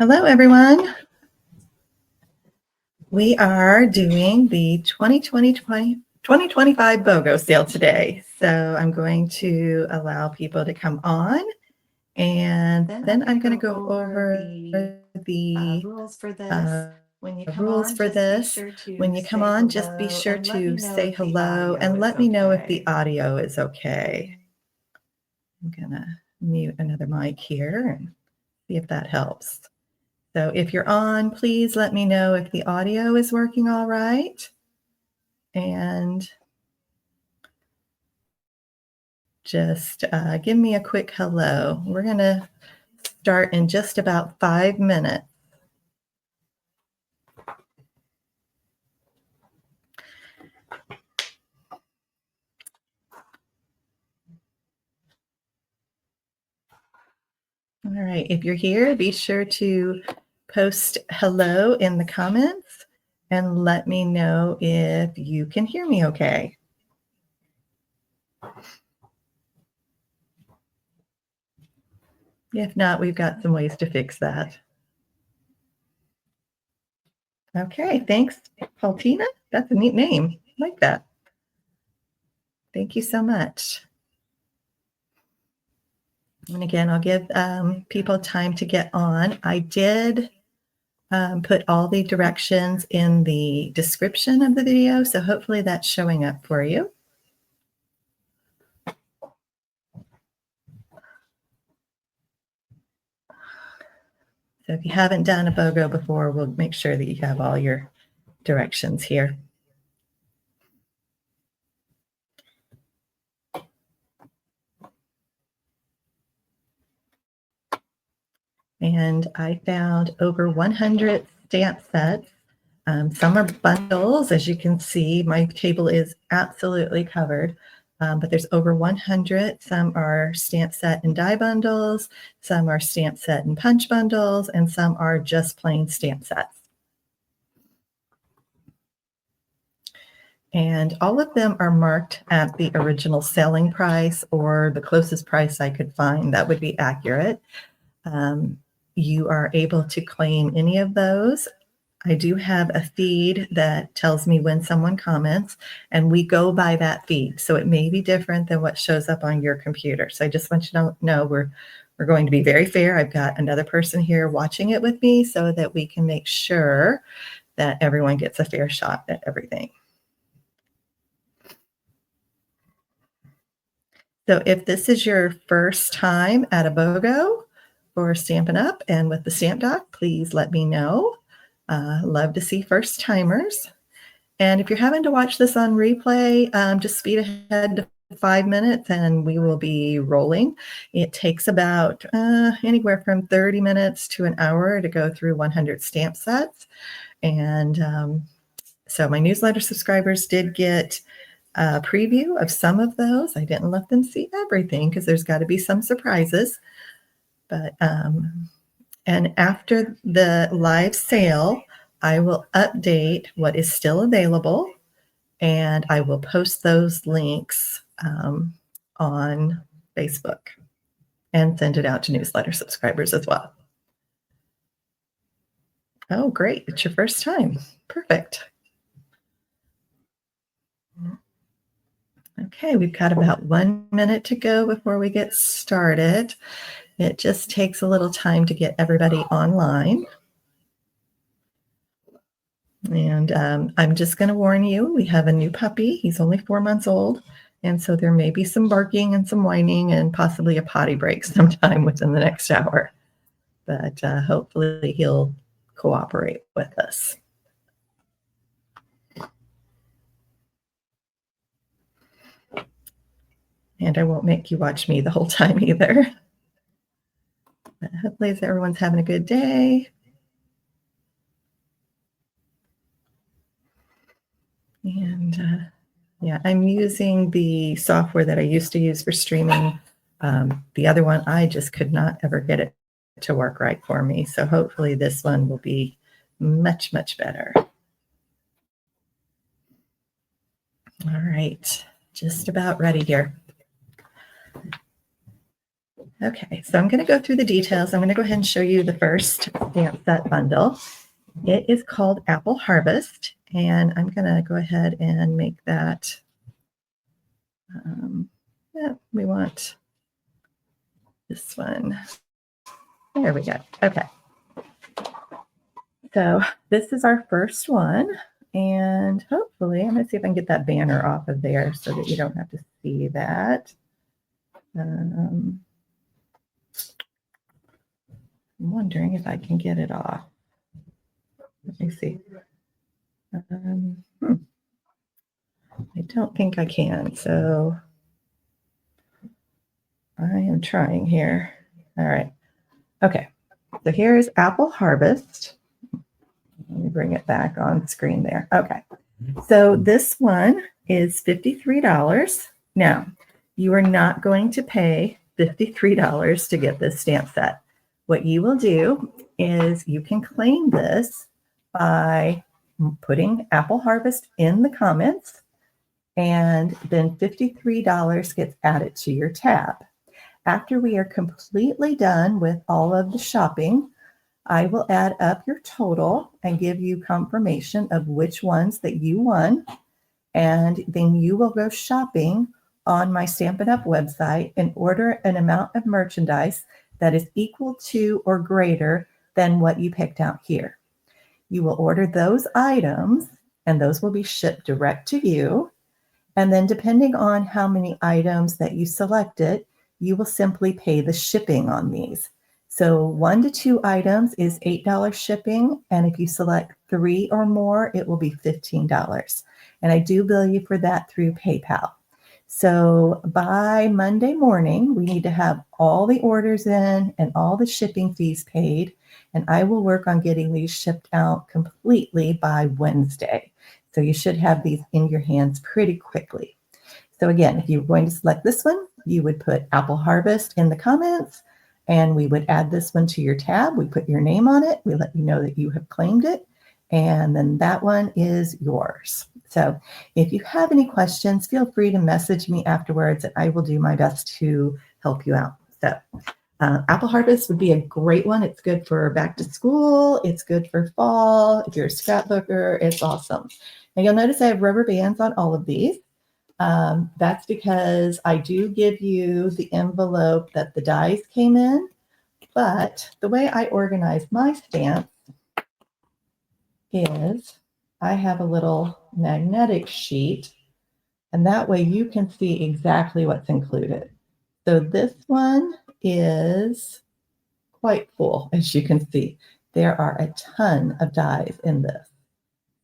Hello, everyone. We are doing the 2025 BOGO sale today. So I'm going to allow people to come on, and then I'm going to go over the rules for this. When you come on, just be sure to say hello and let me know if the audio is okay. I'm going to mute another mic here and see if that helps. So if you're on, please let me know if the audio is working all right. And just give me a quick hello. We're going to start in just about 5 minutes. All right, if you're here, be sure to post hello in the comments and let me know if you can hear me okay. If not, we've got some ways to fix that. Okay, thanks, Paulina. That's a neat name. I like that. Thank you so much. And again, I'll give people time to get on. I did put all the directions in the description of the video, so hopefully that's showing up for you. So if you haven't done a BOGO before, we'll make sure that you have all your directions here. And I found over 100 stamp sets. Some are bundles. As you can see, my table is absolutely covered, but there's over 100. Some are stamp set and die bundles, some are stamp set and punch bundles, and some are just plain stamp sets. And all of them are marked at the original selling price or the closest price I could find that would be accurate. You are able to claim any of those. I do have a feed that tells me when someone comments, and we go by that feed. So it may be different than what shows up on your computer. So I just want you to know we're going to be very fair. I've got another person here watching it with me so that we can make sure that everyone gets a fair shot at everything. So if this is your first time at a BOGO or Stampin' Up! And with the Stamp Doc, please let me know. Love to see first timers. And if you're having to watch this on replay, just speed ahead to 5 minutes and we will be rolling. It takes about anywhere from 30 minutes to an hour to go through 100 stamp sets. And so my newsletter subscribers did get a preview of some of those. I didn't let them see everything because there's got to be some surprises. But and after the live sale, I will update what is still available, and I will post those links on Facebook and send it out to newsletter subscribers as well. Oh, great. It's your first time. Perfect. Okay, we've got about 1 minute to go before we get started. It just takes a little time to get everybody online. And I'm just going to warn you, we have a new puppy. He's only 4 months old. And so there may be some barking and some whining and possibly a potty break sometime within the next hour. But hopefully he'll cooperate with us. And I won't make you watch me the whole time either. But hopefully everyone's having a good day. And yeah, I'm using the software that I used to use for streaming. The other one, I just could not ever get it to work right for me. So hopefully this one will be much, much better. All right, just about ready here. Okay, so I'm going to go through the details. I'm going to go ahead and show you the first stamp set bundle. It is called Apple Harvest, and I'm going to go ahead and make that. Yeah, we want this one. There we go. Okay. So this is our first one, and hopefully, I'm going to see if I can get that banner off of there so that you don't have to see that. I'm wondering if I can get it off. Let me see. I don't think I can, so I am trying here. All right. Okay. So here's Apple Harvest. Let me bring it back on screen there. Okay. So this one is $53. Now, you are not going to pay $53 to get this stamp set. What you will do is you can claim this by putting Apple Harvest in the comments, and then $53 gets added to your tab. After we are completely done with all of the shopping, I will add up your total and give you confirmation of which ones that you won. And then you will go shopping on my Stampin' Up! Website and order an amount of merchandise that is equal to or greater than what you picked out here. You will order those items, and those will be shipped direct to you. And then depending on how many items that you selected, you will simply pay the shipping on these. So 1 to 2 items is $8 shipping. And if you select 3 or more, it will be $15. And I do bill you for that through PayPal. So by Monday morning, we need to have all the orders in and all the shipping fees paid. And I will work on getting these shipped out completely by Wednesday. So you should have these in your hands pretty quickly. So again, if you're going to select this one, you would put Apple Harvest in the comments, and we would add this one to your tab. We put your name on it. We let you know that you have claimed it. And then that one is yours. So if you have any questions, feel free to message me afterwards, and I will do my best to help you out. So Apple Harvest would be a great one. It's good for back to school. It's good for fall. If you're a scrapbooker, it's awesome. Now you'll notice I have rubber bands on all of these. That's because I do give you the envelope that the dies came in, but the way I organize my stamps is I have a little magnetic sheet, and that way you can see exactly what's included. So this one is quite full, as you can see. There are a ton of dies in this.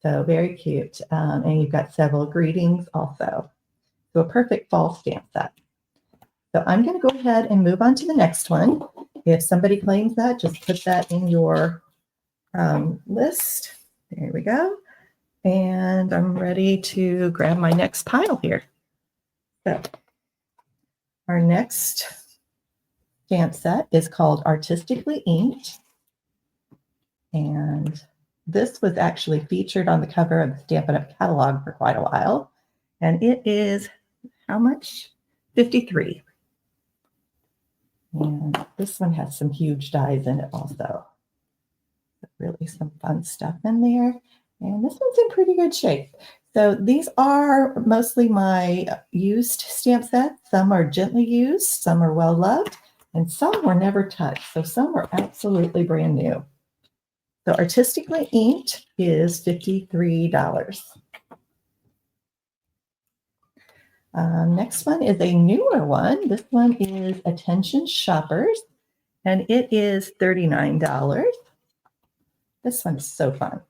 So very cute. And you've got several greetings also. So a perfect fall stamp set. So I'm going to go ahead and move on to the next one. If somebody claims that, just put that in your list. There we go. And I'm ready to grab my next pile here. So our next stamp set is called Artistically Inked. And this was actually featured on the cover of the Stampin' Up! Catalog for quite a while. And it is how much? $53. And this one has some huge dies in it also. Really some fun stuff in there. And this one's in pretty good shape. So these are mostly my used stamp sets. Some are gently used, some are well loved, and some were never touched. So some are absolutely brand new. So Artistically Inked is $53. Next one is a newer one. This one is Attention Shoppers, and it is $39. This one's so fun.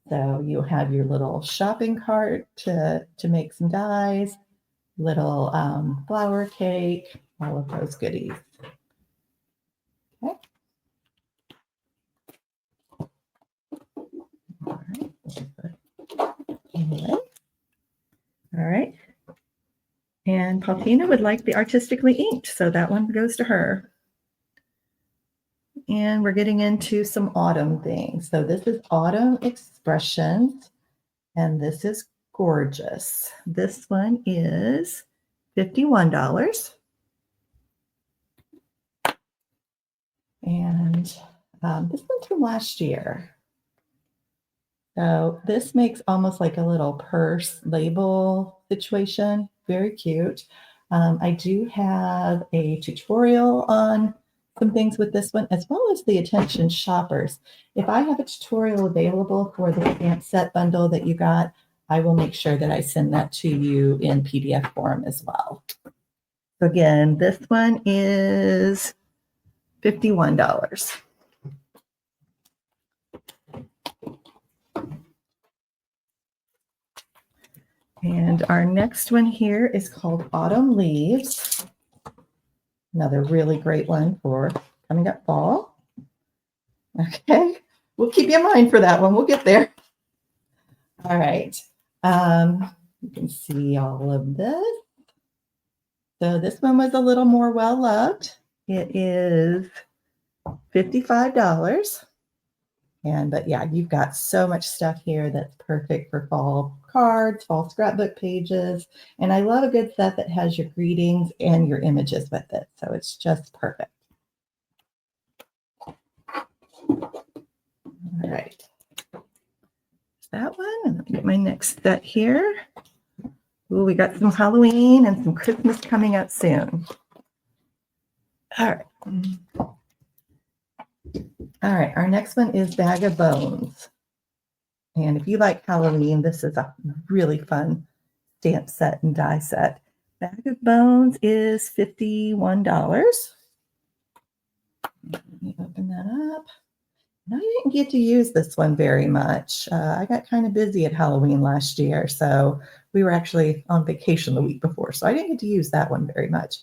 So you have your little shopping cart to make some dies, little flower cake, all of those goodies. Okay. All right. Anyway. All right. And Paulina would like the Artistically Inked, so that one goes to her. And we're getting into some autumn things. So this is Autumn Expressions, and this is gorgeous. This one is $51. And this one's from last year. So this makes almost like a little purse label situation. Very cute. I do have a tutorial on some things with this one, as well as the attention shoppers. If I have a tutorial available for the stamp set bundle that you got, I will make sure that I send that to you in PDF form as well. So again, this one is $51. And our next one here is called Autumn Leaves. Another really great one for coming up fall. Okay, we'll keep you in mind for that one. We'll get there. All right. You can see all of this. So this one was a little more well-loved. It is $55. But yeah, you've got so much stuff here that's perfect for fall cards, fall scrapbook pages. And I love a good set that has your greetings and your images with it. So it's just perfect. All right. That one. And let me get my next set here. Ooh, we got some Halloween and some Christmas coming up soon. All right. All right, our next one is Bag of Bones. And if you like Halloween, this is a really fun stamp set and die set. Bag of Bones is $51. Let me open that up. Now, I didn't get to use this one very much. I got kind of busy at Halloween last year, so we were actually on vacation the week before, so I didn't get to use that one very much.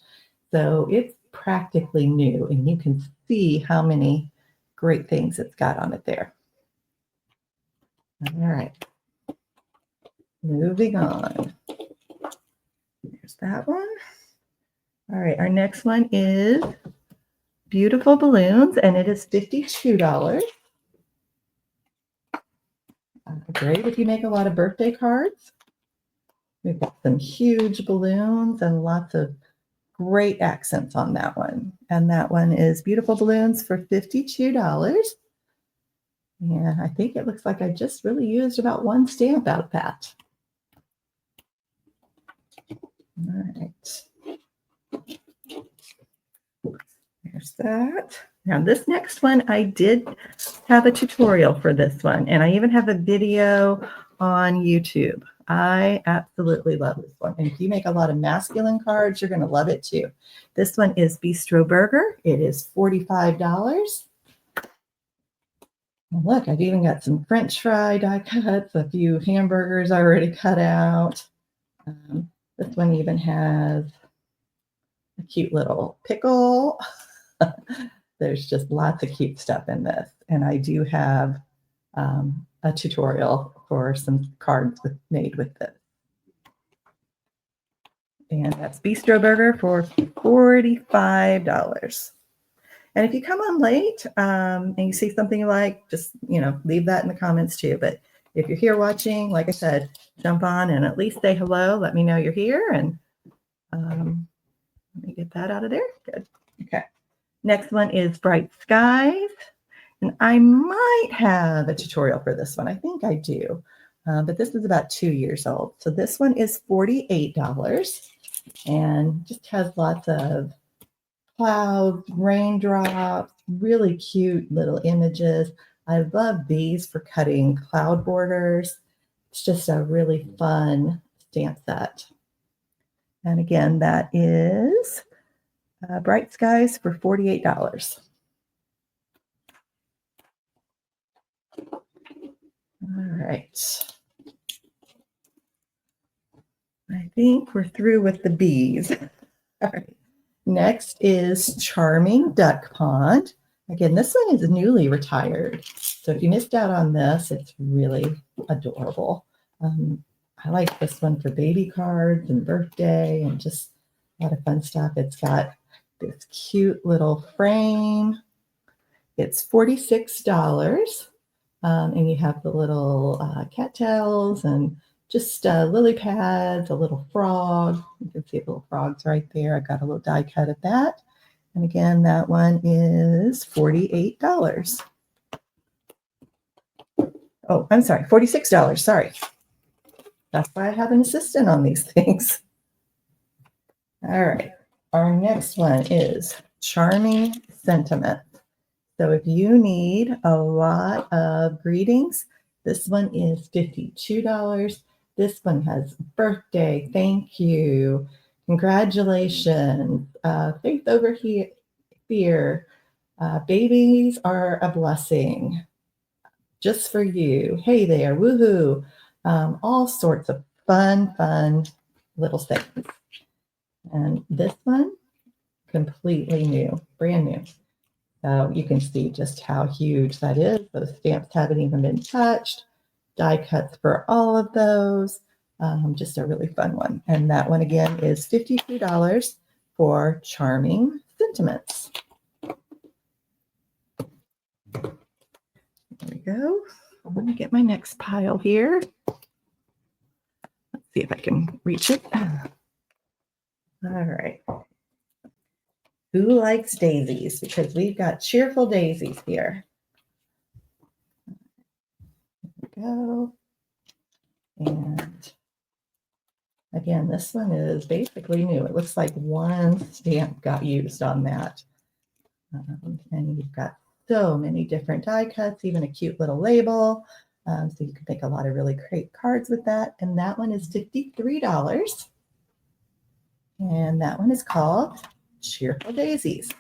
So it's practically new, and you can see how many great things it's got on it there. All right, moving on. There's that one. All right, our next one is Beautiful Balloons, and it is $52. Great if you make a lot of birthday cards. We've got some huge balloons and lots of great accents on that one. And that one is Beautiful Balloons for $52. And I think it looks like I just really used about one stamp out of that. All right. There's that. Now this next one, I did have a tutorial for this one, and I even have a video on YouTube. I absolutely love this one. And if you make a lot of masculine cards, you're going to love it too. This one is Bistro Burger. It is $45. And look, I've even got some French fry die cuts, a few hamburgers already cut out. This one even has a cute little pickle. There's just lots of cute stuff in this. And I do have a tutorial for some cards made with this. And that's Bistro Burger for $45. And if you come on late and you see something you like, just, leave that in the comments too. But if you're here watching, like I said, jump on and at least say hello. Let me know you're here. And let me get that out of there. Good. Okay. Next one is Bright Skies. And I might have a tutorial for this one. I think I do. But this is about 2 years old. So this one is $48 and just has lots of clouds, raindrops, really cute little images. I love these for cutting cloud borders. It's just a really fun stamp set. And again, that is Bright Skies for $48. All right. I think we're through with the bees. All right. Next is Charming Duck Pond. Again, this one is newly retired. So if you missed out on this, it's really adorable. I like this one for baby cards and birthday and just a lot of fun stuff. It's got this cute little frame. It's $46. And you have the little cattails and just lily pads, a little frog. You can see the little frogs right there. I got a little die cut of that. And again, that one is $48. Oh, I'm sorry, $46. Sorry. That's why I have an assistant on these things. All right. Our next one is Charming Sentiment. So if you need a lot of greetings, this one is $52. This one has birthday, thank you, congratulations, faith over fear, babies are a blessing, just for you, hey there, woohoo, all sorts of fun little things. And this one, completely new, brand new. So you can see just how huge that is. Those stamps haven't even been touched. Die cuts for all of those. Just a really fun one. And that one again is $52 for Charming Sentiments. There we go. Let me get my next pile here. Let's see if I can reach it. All right. Who likes daisies? Because we've got cheerful daisies here. There we go. And again, this one is basically new. It looks like one stamp got used on that. And you've got so many different die cuts, even a cute little label. So you can make a lot of really great cards with that. And that one is $53. And that one is called Cheerful Daisies.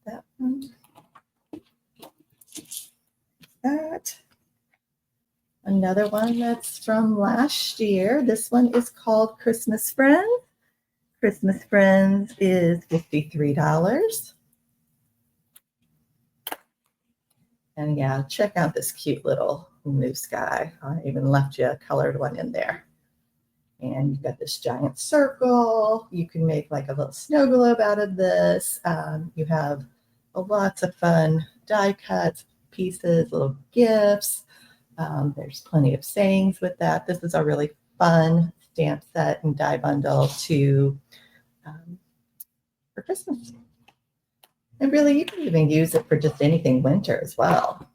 That one. That. Another one that's from last year. This one is called Christmas Friends. Christmas Friends is $53. And yeah, check out this cute little blue sky. I even left you a colored one in there. And you've got this giant circle. You can make like a little snow globe out of this. You have lots of fun die cuts, pieces, little gifts. There's plenty of sayings with that. This is a really fun stamp set and die bundle for Christmas. And really, you can even use it for just anything winter as well.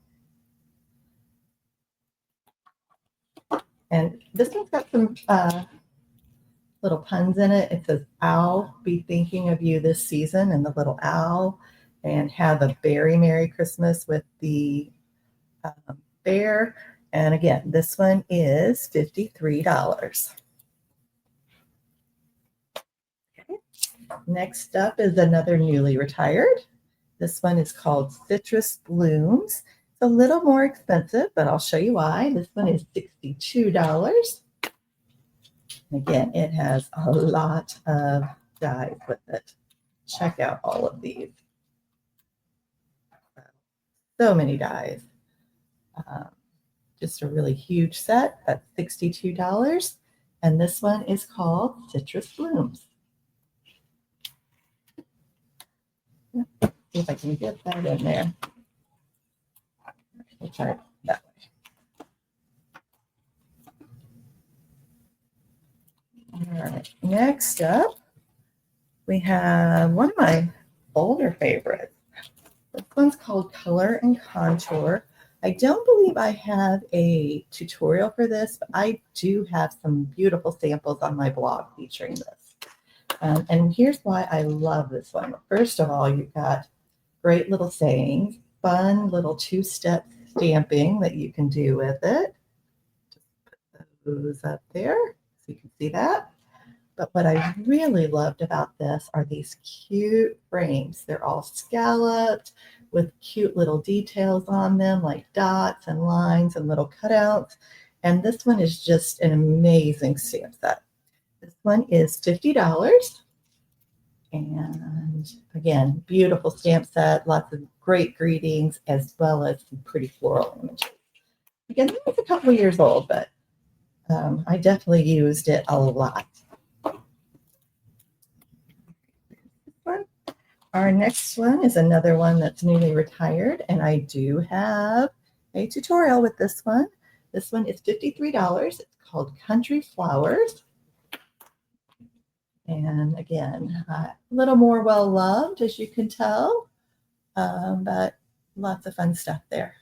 And this one's got some little puns in it. It says, I'll be thinking of you this season, and the little owl, and have a very Merry Christmas with the bear. And again, this one is $53. Okay. Next up is another newly retired. This one is called Citrus Blooms. It's a little more expensive, but I'll show you why. This one is $62. Again, it has a lot of dies with it. Check out all of these. So many dies. Just a really huge set. That's $62. And this one is called Citrus Blooms. See if I can get that in there. We'll try it that way. All right. Next up, we have one of my older favorites. This one's called Color and Contour. I don't believe I have a tutorial for this, but I do have some beautiful samples on my blog featuring this. And here's why I love this one. First of all, you've got great little sayings, fun little two-step stamping that you can do with it. Just put those up there so you can see that. But what I really loved about this are these cute frames. They're all scalloped with cute little details on them, like dots and lines and little cutouts. And this one is just an amazing stamp set. This one is $50. And again, beautiful stamp set, lots of great greetings, as well as some pretty floral images. Again, it's a couple of years old, but I definitely used it a lot. Our next one is another one that's newly retired, and I do have a tutorial with this one. This one is $53. It's called Country Flowers. And again, a little more well-loved, as you can tell, but lots of fun stuff there.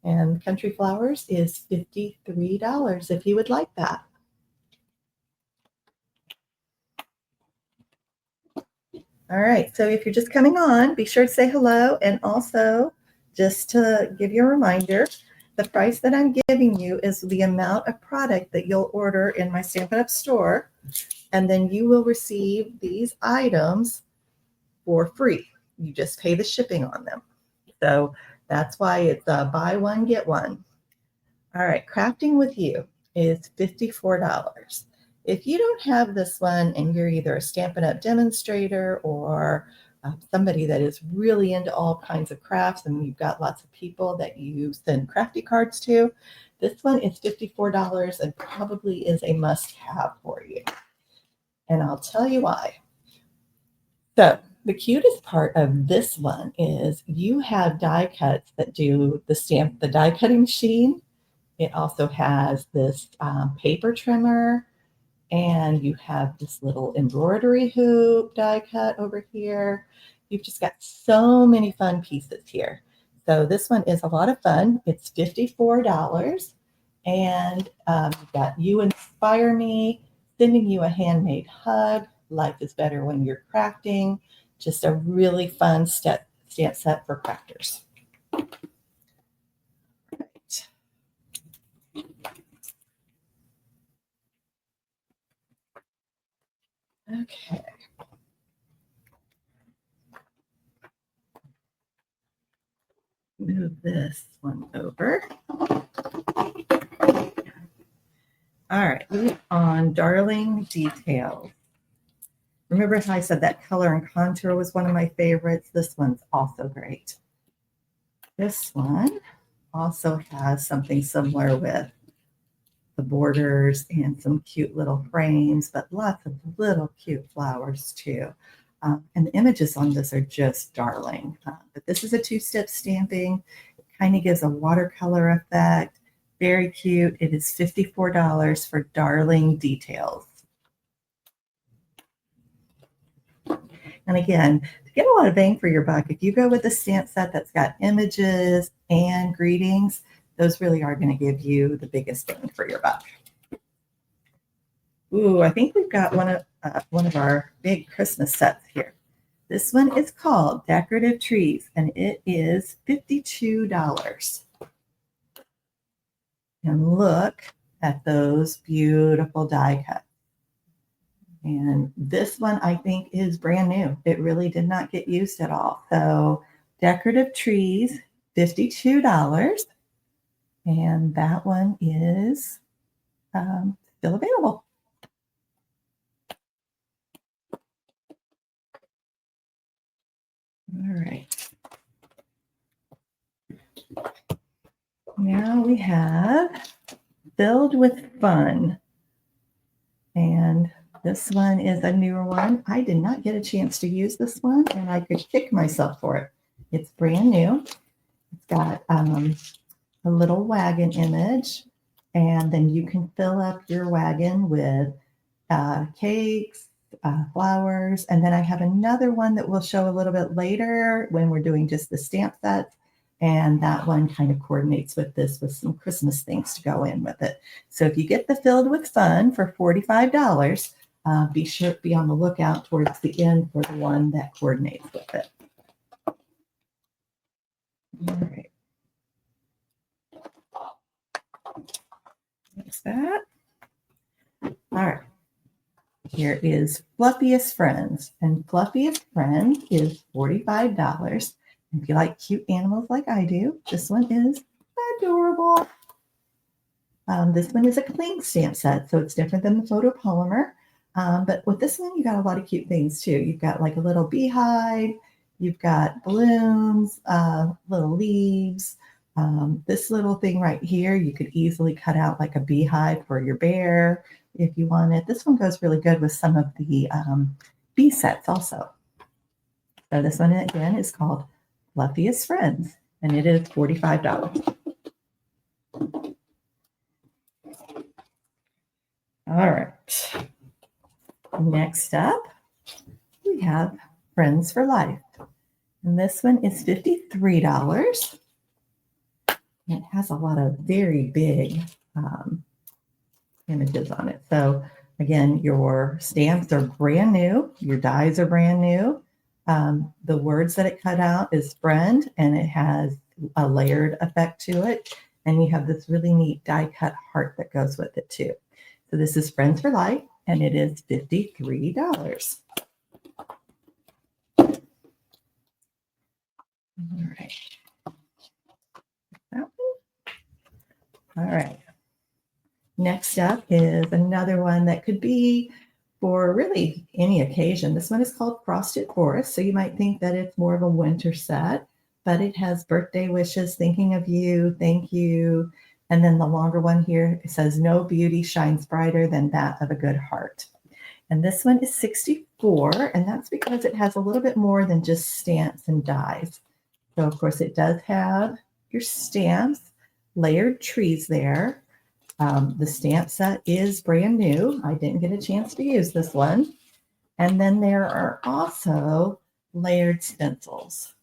And Country Flowers is $53 if you would like that. All right, so if you're just coming on, be sure to say hello. And also, just to give you a reminder, the price that I'm giving you is the amount of product that you'll order in my Stampin' Up! Store, and then you will receive these items for free. You just pay the shipping on them. So that's why it's a buy one, get one. All right, Crafting with You is $54. If you don't have this one and you're either a Stampin' Up! Demonstrator or somebody that is really into all kinds of crafts and you've got lots of people that you send crafty cards to, this one is $54 and probably is a must-have for you. And I'll tell you why. So the cutest part of this one is you have die cuts that do the die cutting machine. It also has this paper trimmer, and you have this little embroidery hoop die cut over here. You've just got so many fun pieces here. So this one is a lot of fun. It's $54. And you've got You Inspire Me, Sending You a Handmade Hug, Life is Better When You're Crafting. Just a really fun stamp set for crafters. Right. Okay. Move this one over. All right, on Darling Details. Remember how I said that color and contour was one of my favorites? This one's also great. This one also has something similar with the borders and some cute little frames, but lots of little cute flowers too. And the images on this are just darling. But this is a two-step stamping. It kind of gives a watercolor effect. Very cute. It is $54 for Darling Details. And again, to get a lot of bang for your buck, if you go with a stamp set that's got images and greetings, those really are going to give you the biggest bang for your buck. Ooh, I think we've got one of our big Christmas sets here. This one is called Decorative Trees, and it is $52. And look at those beautiful die cuts. And this one, I think, is brand new. It really did not get used at all. So Decorative Trees, $52. And that one is still available. All right. Now we have Filled with Fun. And this one is a newer one. I did not get a chance to use this one, and I could kick myself for it. It's brand new. It's got a little wagon image, and then you can fill up your wagon with cakes, flowers, and then I have another one that we'll show a little bit later when we're doing just the stamp sets, and that one kind of coordinates with this with some Christmas things to go in with it. So if you get the Filled with Fun for $45, be sure to be on the lookout towards the end for the one that coordinates with it. All right. There's that. All right. Here is Fluffiest Friends, and Fluffiest Friends is $45. If you like cute animals like I do, this one is adorable. This one is a cling stamp set, so it's different than the photopolymer. But with this one, you got a lot of cute things too. You've got like a little beehive, you've got balloons, little leaves. This little thing right here, you could easily cut out like a beehive for your bear if you wanted. This one goes really good with some of the bee sets also. So this one again is called Fluffiest Friends, and it is $45. All right. Next up, we have Friends for Life. And this one is $53. It has a lot of very big images on it. So again, your stamps are brand new. Your dies are brand new. The words that it cut out is friend, and it has a layered effect to it. And you have this really neat die cut heart that goes with it too. So this is Friends for Life, and it is $53. All right. All right. Next up is another one that could be for really any occasion. This one is called Frosted Forest. So you might think that it's more of a winter set, but it has birthday wishes, thinking of you, thank you. And then the longer one here, it says, no beauty shines brighter than that of a good heart. And this one is $64, and that's because it has a little bit more than just stamps and dies. So of course it does have your stamps, layered trees there. The stamp set is brand new. I didn't get a chance to use this one. And then there are also layered stencils.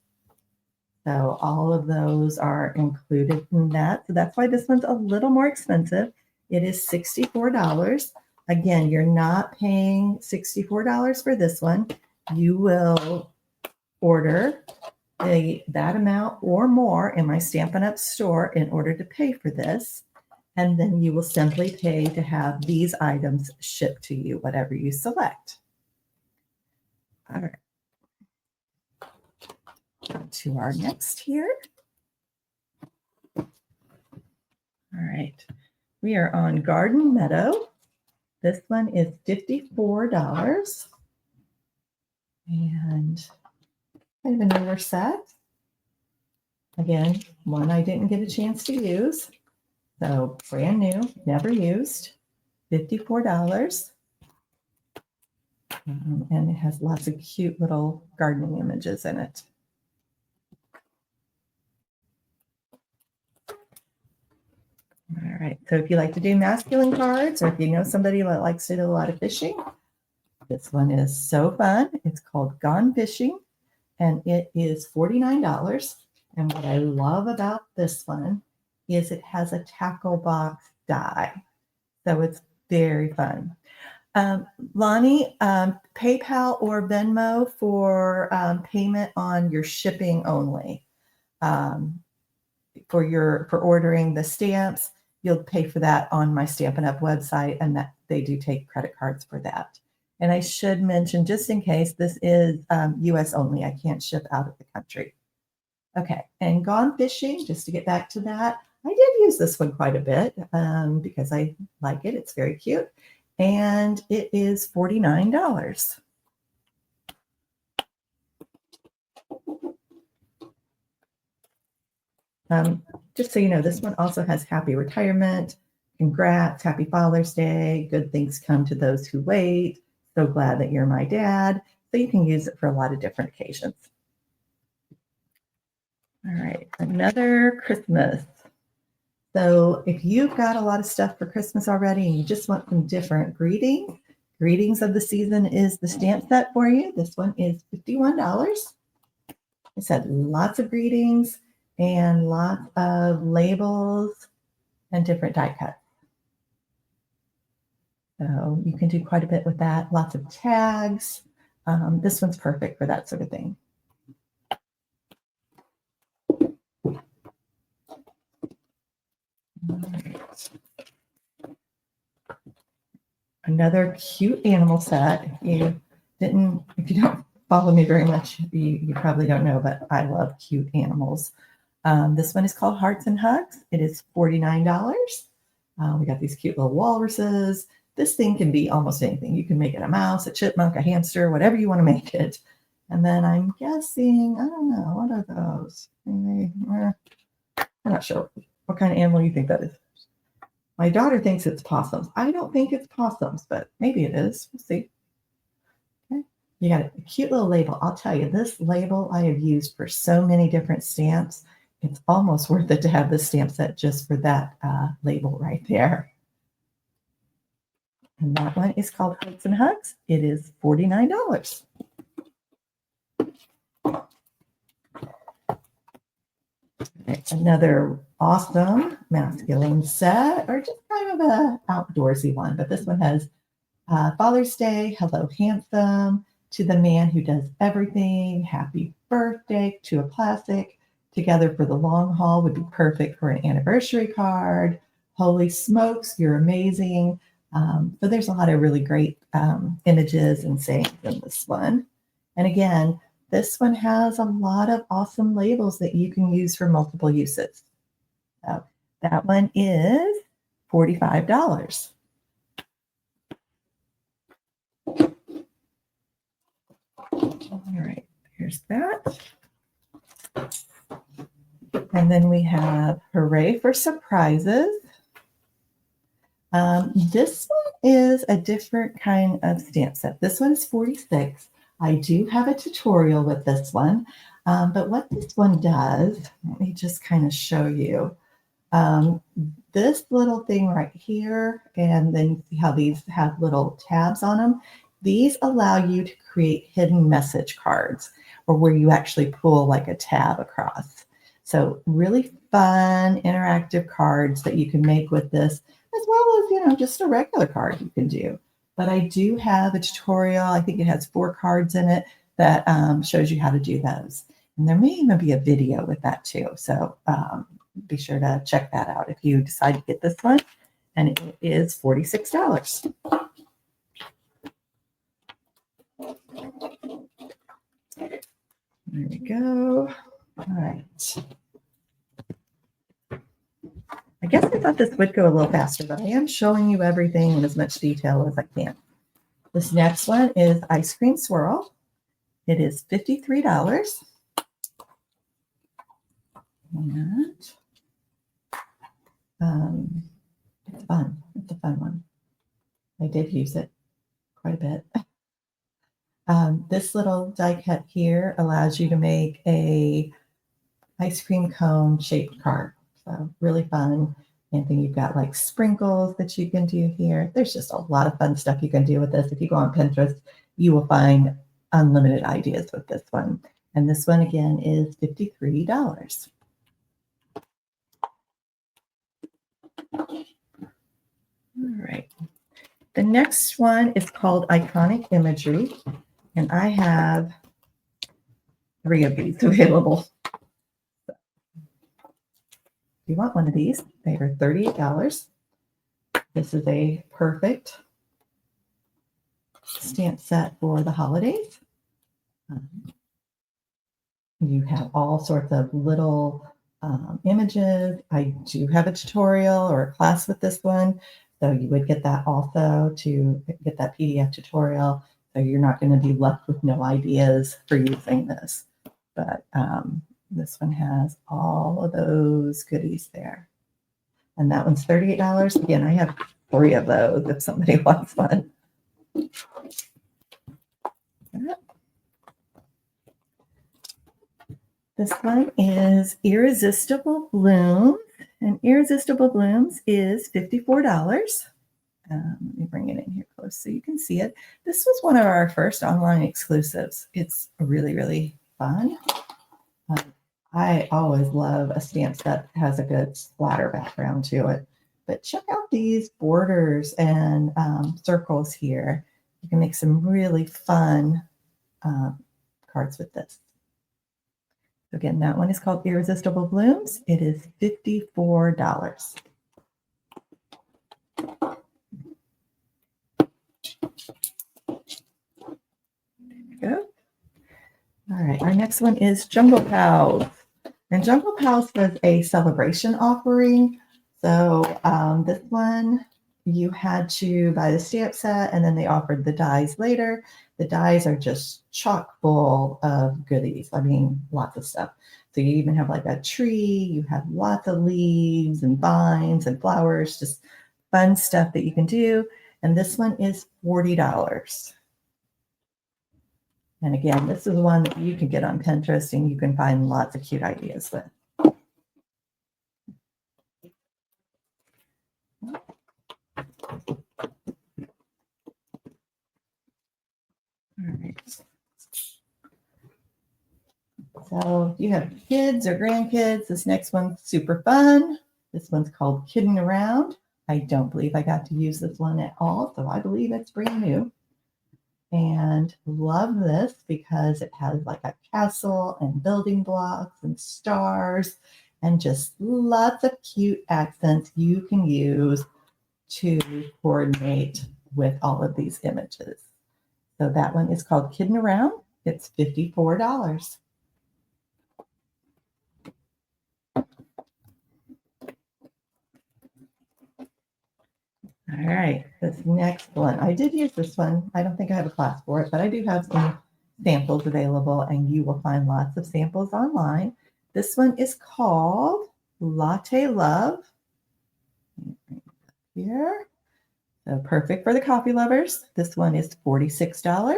So all of those are included in that. So that's why this one's a little more expensive. It is $64. Again, you're not paying $64 for this one. You will order that amount or more in my Stampin' Up! Store in order to pay for this. And then you will simply pay to have these items shipped to you, whatever you select. All right. On to our next here. All right. We are on Garden Meadow. This one is $54. And kind of a newer set. Again, one I didn't get a chance to use. So brand new, never used, $54. And it has lots of cute little gardening images in it. All right, so if you like to do masculine cards, or if you know somebody that likes to do a lot of fishing, this one is so fun. It's called Gone Fishing, and it is $49. And what I love about this one is it has a tackle box die. So it's very fun. Lonnie, PayPal or Venmo for payment on your shipping only. For ordering the stamps, you'll pay for that on my Stampin' Up! Website, and that they do take credit cards for that. And I should mention, just in case, this is US only. I can't ship out of the country. Okay, and Gone Fishing, just to get back to that, I did use this one quite a bit because I like it. It's very cute. And it is $49. Just so you know, this one also has happy retirement, congrats, happy Father's Day, good things come to those who wait, so glad that you're my dad. So you can use it for a lot of different occasions. All right, another Christmas. So if you've got a lot of stuff for Christmas already and you just want some different greetings of the season is the stamp set for you. This one is $51. It said lots of greetings and lots of labels and different die cuts. So you can do quite a bit with that. Lots of tags. This one's perfect for that sort of thing. Another cute animal set. If you don't follow me very much, you probably don't know, but I love cute animals. This one is called Hearts and Hugs. It is $49. We got these cute little walruses. This thing can be almost anything. You can make it a mouse, a chipmunk, a hamster, whatever you want to make it. And then I'm guessing, I don't know, what are those? Maybe, I'm not sure what kind of animal you think that is. My daughter thinks it's possums. I don't think it's possums, but maybe it is. We'll see. Okay. You got a cute little label. I'll tell you, this label I have used for so many different stamps. It's almost worth it to have this stamp set just for that label right there. And that one is called Hugs and Hugs. It is $49. Another awesome masculine set, or just kind of a outdoorsy one, but this one has Father's Day, hello handsome, to the man who does everything, happy birthday, to a classic, together for the long haul would be perfect for an anniversary card, holy smokes, you're amazing. So there's a lot of really great images and sayings in this one. And again, this one has a lot of awesome labels that you can use for multiple uses. So that one is $45. All right, here's that. And then we have Hooray for Surprises. This one is a different kind of stamp set. This one is 46. I do have a tutorial with this one, but what this one does, let me just kind of show you. This little thing right here, and then you see how these have little tabs on them. These allow you to create hidden message cards, or where you actually pull like a tab across. So really fun, interactive cards that you can make with this, as well as, you know, just a regular card you can do. But I do have a tutorial. I think it has 4 cards in it that shows you how to do those. And there may even be a video with that too. So be sure to check that out if you decide to get this one. And it is $46. There we go. All right. I guess I thought this would go a little faster, but I am showing you everything in as much detail as I can. This next one is Ice Cream Swirl. It is $53. And it's fun. It's a fun one. I did use it quite a bit. This little die cut here allows you to make a ice cream cone shaped card. So really fun. And then you've got like sprinkles that you can do here. There's just a lot of fun stuff you can do with this. If you go on Pinterest, you will find unlimited ideas with this one. And this one again is $53. All right. The next one is called Iconic Imagery. And I have 3 of these available. So if you want one of these, they are $38. This is a perfect stamp set for the holidays. You have all sorts of little images. I do have a tutorial or a class with this one. So you would get that also to get that PDF tutorial. So you're not going to be left with no ideas for using this. But this one has all of those goodies there. And that one's $38. Again, I have 3 of those if somebody wants one. This one is Irresistible Blooms. And Irresistible Blooms is $54. Let me bring it in here close so you can see it. This was one of our first online exclusives. It's really, really fun. I always love a stamp set that has a good splatter background to it. But check out these borders and circles here. You can make some really fun cards with this. So again, that one is called Irresistible Blooms. It is $54. Go. All right, our next one is Jungle Pals. And Jungle Pals was a celebration offering. So this one, you had to buy the stamp set, and then they offered the dies later. The dies are just chock full of goodies. I mean, lots of stuff. So you even have like a tree, you have lots of leaves and vines and flowers, just fun stuff that you can do. And this one is $40. And again, this is one that you can get on Pinterest and you can find lots of cute ideas with. right. So if you have kids or grandkids, this next one's super fun. This one's called Kidding Around. I don't believe I got to use this one at all, so I believe it's brand new. And love this because it has like a castle and building blocks and stars and just lots of cute accents you can use to coordinate with all of these images. So that one is called Kidding Around. It's $54. All right, this next one. I did use this one. I don't think I have a class for it, but I do have some samples available, and you will find lots of samples online. This one is called Latte Love. Here. So perfect for the coffee lovers. This one is $46.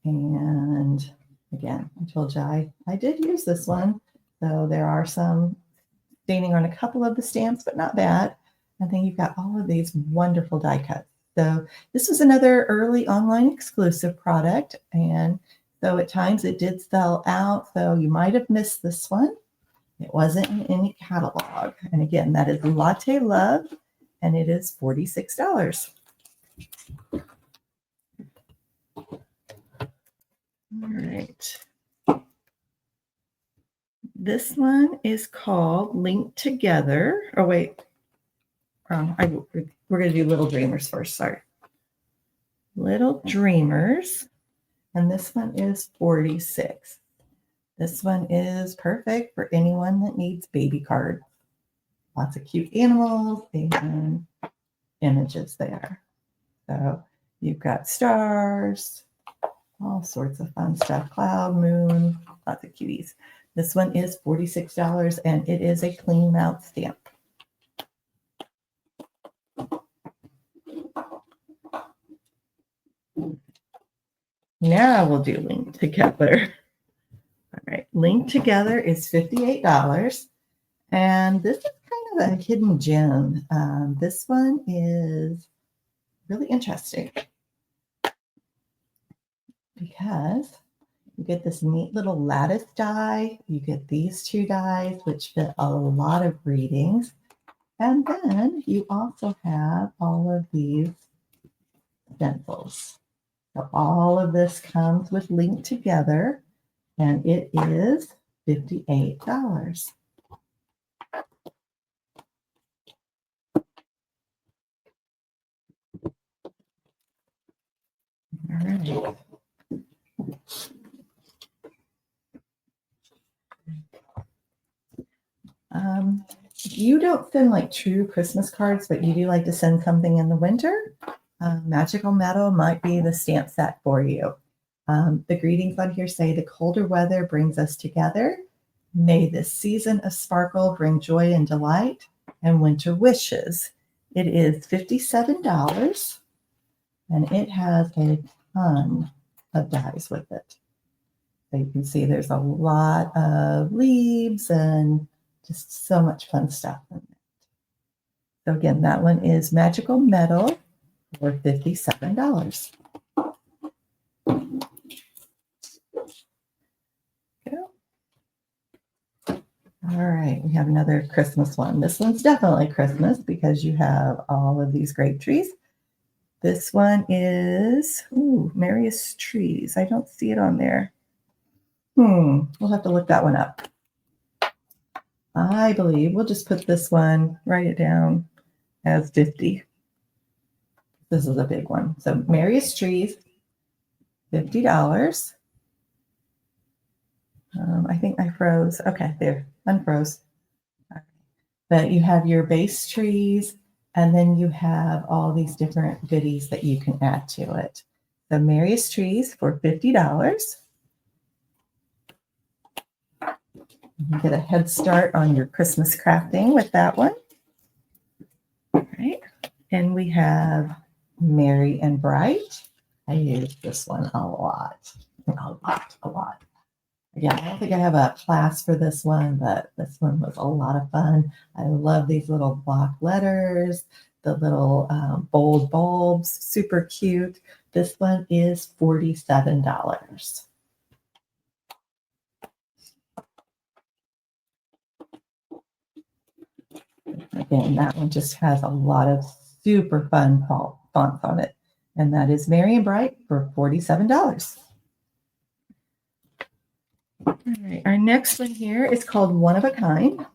And again, I told you I did use this one. So there are some staining on a couple of the stamps, but not bad. And then you've got all of these wonderful die cuts. So this was another early online exclusive product. And so at times it did sell out. So you might have missed this one. It wasn't in any catalog. And again, that is Latte Love, and it is $46. All right. This one is called Link Together. Oh, wait. We're going to do Little Dreamers first. Sorry. Little Dreamers. And this one is $46. This one is perfect for anyone that needs baby cards. Lots of cute animals and images there. So you've got stars, all sorts of fun stuff. Cloud, moon, lots of cuties. This one is $46, and it is a clean mount stamp. Now we'll do Link Together. All right, Link Together is $58. And this is kind of a hidden gem. This one is really interesting because you get this neat little lattice die. You get these two dies, which fit a lot of readings. And then you also have all of these stencils. So all of this comes with Link Together, and it is $58. All right. You don't send like true Christmas cards, but you do like to send something in the winter. Magical Metal might be the stamp set for you. The greetings on here say, the colder weather brings us together. May this season of sparkle bring joy and delight and winter wishes. It is $57, and it has a ton of dies with it. So you can see there's a lot of leaves and just so much fun stuff in it. So again, that one is Magical Metal for $57. All right, we have another Christmas one. This one's definitely Christmas because you have all of these grape trees. This one is Merriest Trees. I don't see it on there. We'll have to look that one up. I believe we'll just put this one, write it down as 50. This is a big one. So Merriest Trees, $50. I think I froze. Okay, there, unfroze. Right. But you have your base trees, and then you have all these different goodies that you can add to it. The Merriest Trees for $50. You get a head start on your Christmas crafting with that one. All right. And we have Merry and Bright. I use this one a lot. Again, I don't think I have a class for this one, but this one was a lot of fun. I love these little block letters, the little bold bulbs, super cute. This one is $47. Again, that one just has a lot of super fun fonts on it. And that is Merry and Bright for $47. All right, our next one here is called One of a Kind.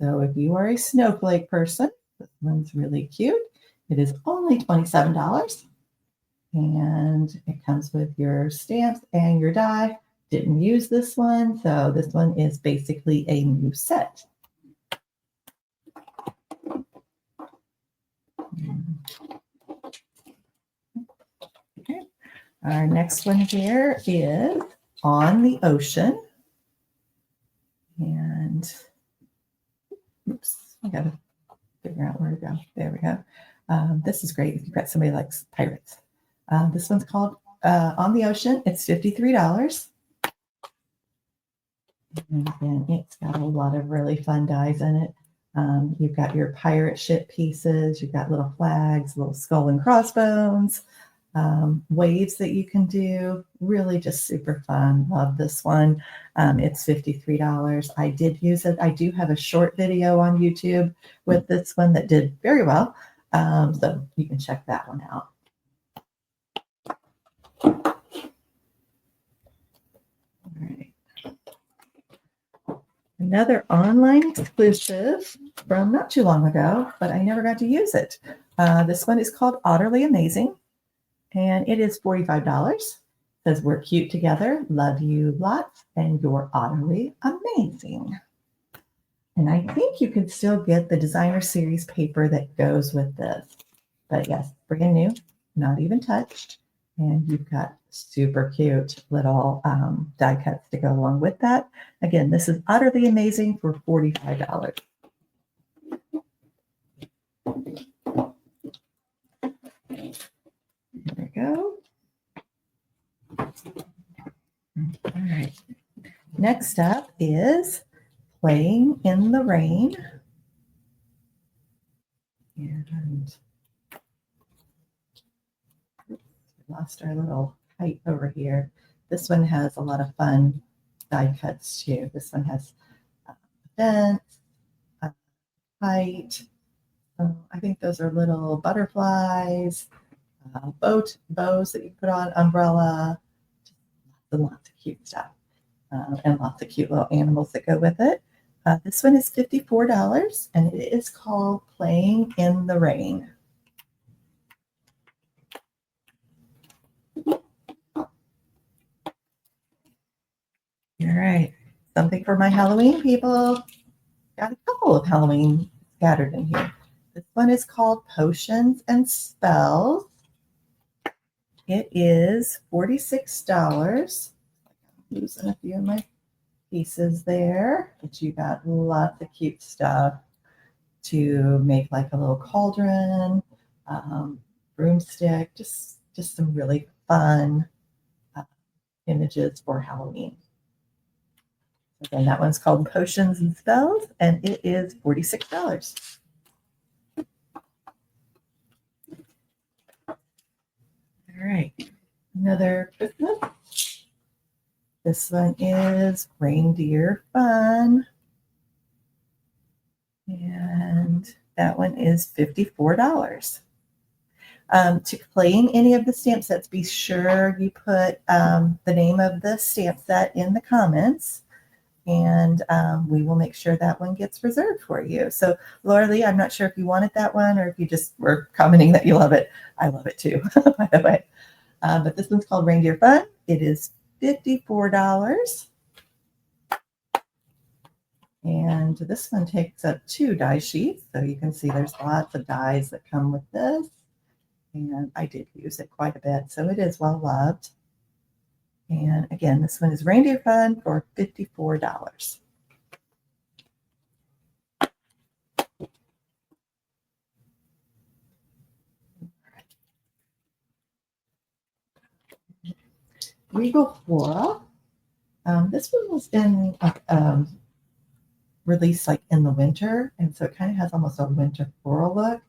So if you are a snowflake person, this one's really cute. It is only $27. And it comes with your stamps and your die. Didn't use this one, so this one is basically a new set. Okay. Our next one here is On the Ocean. And oops, I gotta figure out where to go. There we go. This is great if you've got somebody like pirates. This one's called On the Ocean. It's $53. And again, it's got a lot of really fun dies in it. You've got your pirate ship pieces. You've got little flags, little skull and crossbones, waves that you can do. Really just super fun. Love this one. It's $53. I did use it. I do have a short video on YouTube with this one that did very well. So you can check that one out. All right. Another online exclusive from not too long ago, but I never got to use it. This one is called Utterly Amazing, and it is $45. It says, we're cute together, love you lots, and you're utterly amazing. And I think you can still get the designer series paper that goes with this. But yes, brand new, not even touched. And you've got super cute little die cuts to go along with that. Again, this is Utterly Amazing for $45. There we go. All right. Next up is Playing in the Rain. And lost our little kite over here. This one has a lot of fun die cuts too. This one has vents, kite. I think those are little butterflies, bows that you put on, umbrella, and lots of cute stuff, and lots of cute little animals that go with it. This one is $54, and it is called Playing in the Rain. All right, something for my Halloween people. Got a couple of Halloween scattered in here. This one is called Potions and Spells. It is $46. I'm losing a few of my pieces there, but you got lots of cute stuff to make, like a little cauldron, broomstick, just some really fun images for Halloween. Again, that one's called Potions and Spells, and it is $46. All right, another Christmas. This one is Reindeer Fun, and that one is $54. To claim any of the stamp sets, be sure you put the name of the stamp set in the comments, and we will make sure that one gets reserved for you. So, Laura Lee, I'm not sure if you wanted that one or if you just were commenting that you love it. I love it too, by the way. But this one's called Reindeer Fun. It is $54. And this one takes up 2 die sheets. So you can see there's lots of dies that come with this. And I did use it quite a bit, so it is well loved. And again, this one is Reindeer Fun for $54. Regal Flora. This one was in released like in the winter, and so it kind of has almost a winter floral look.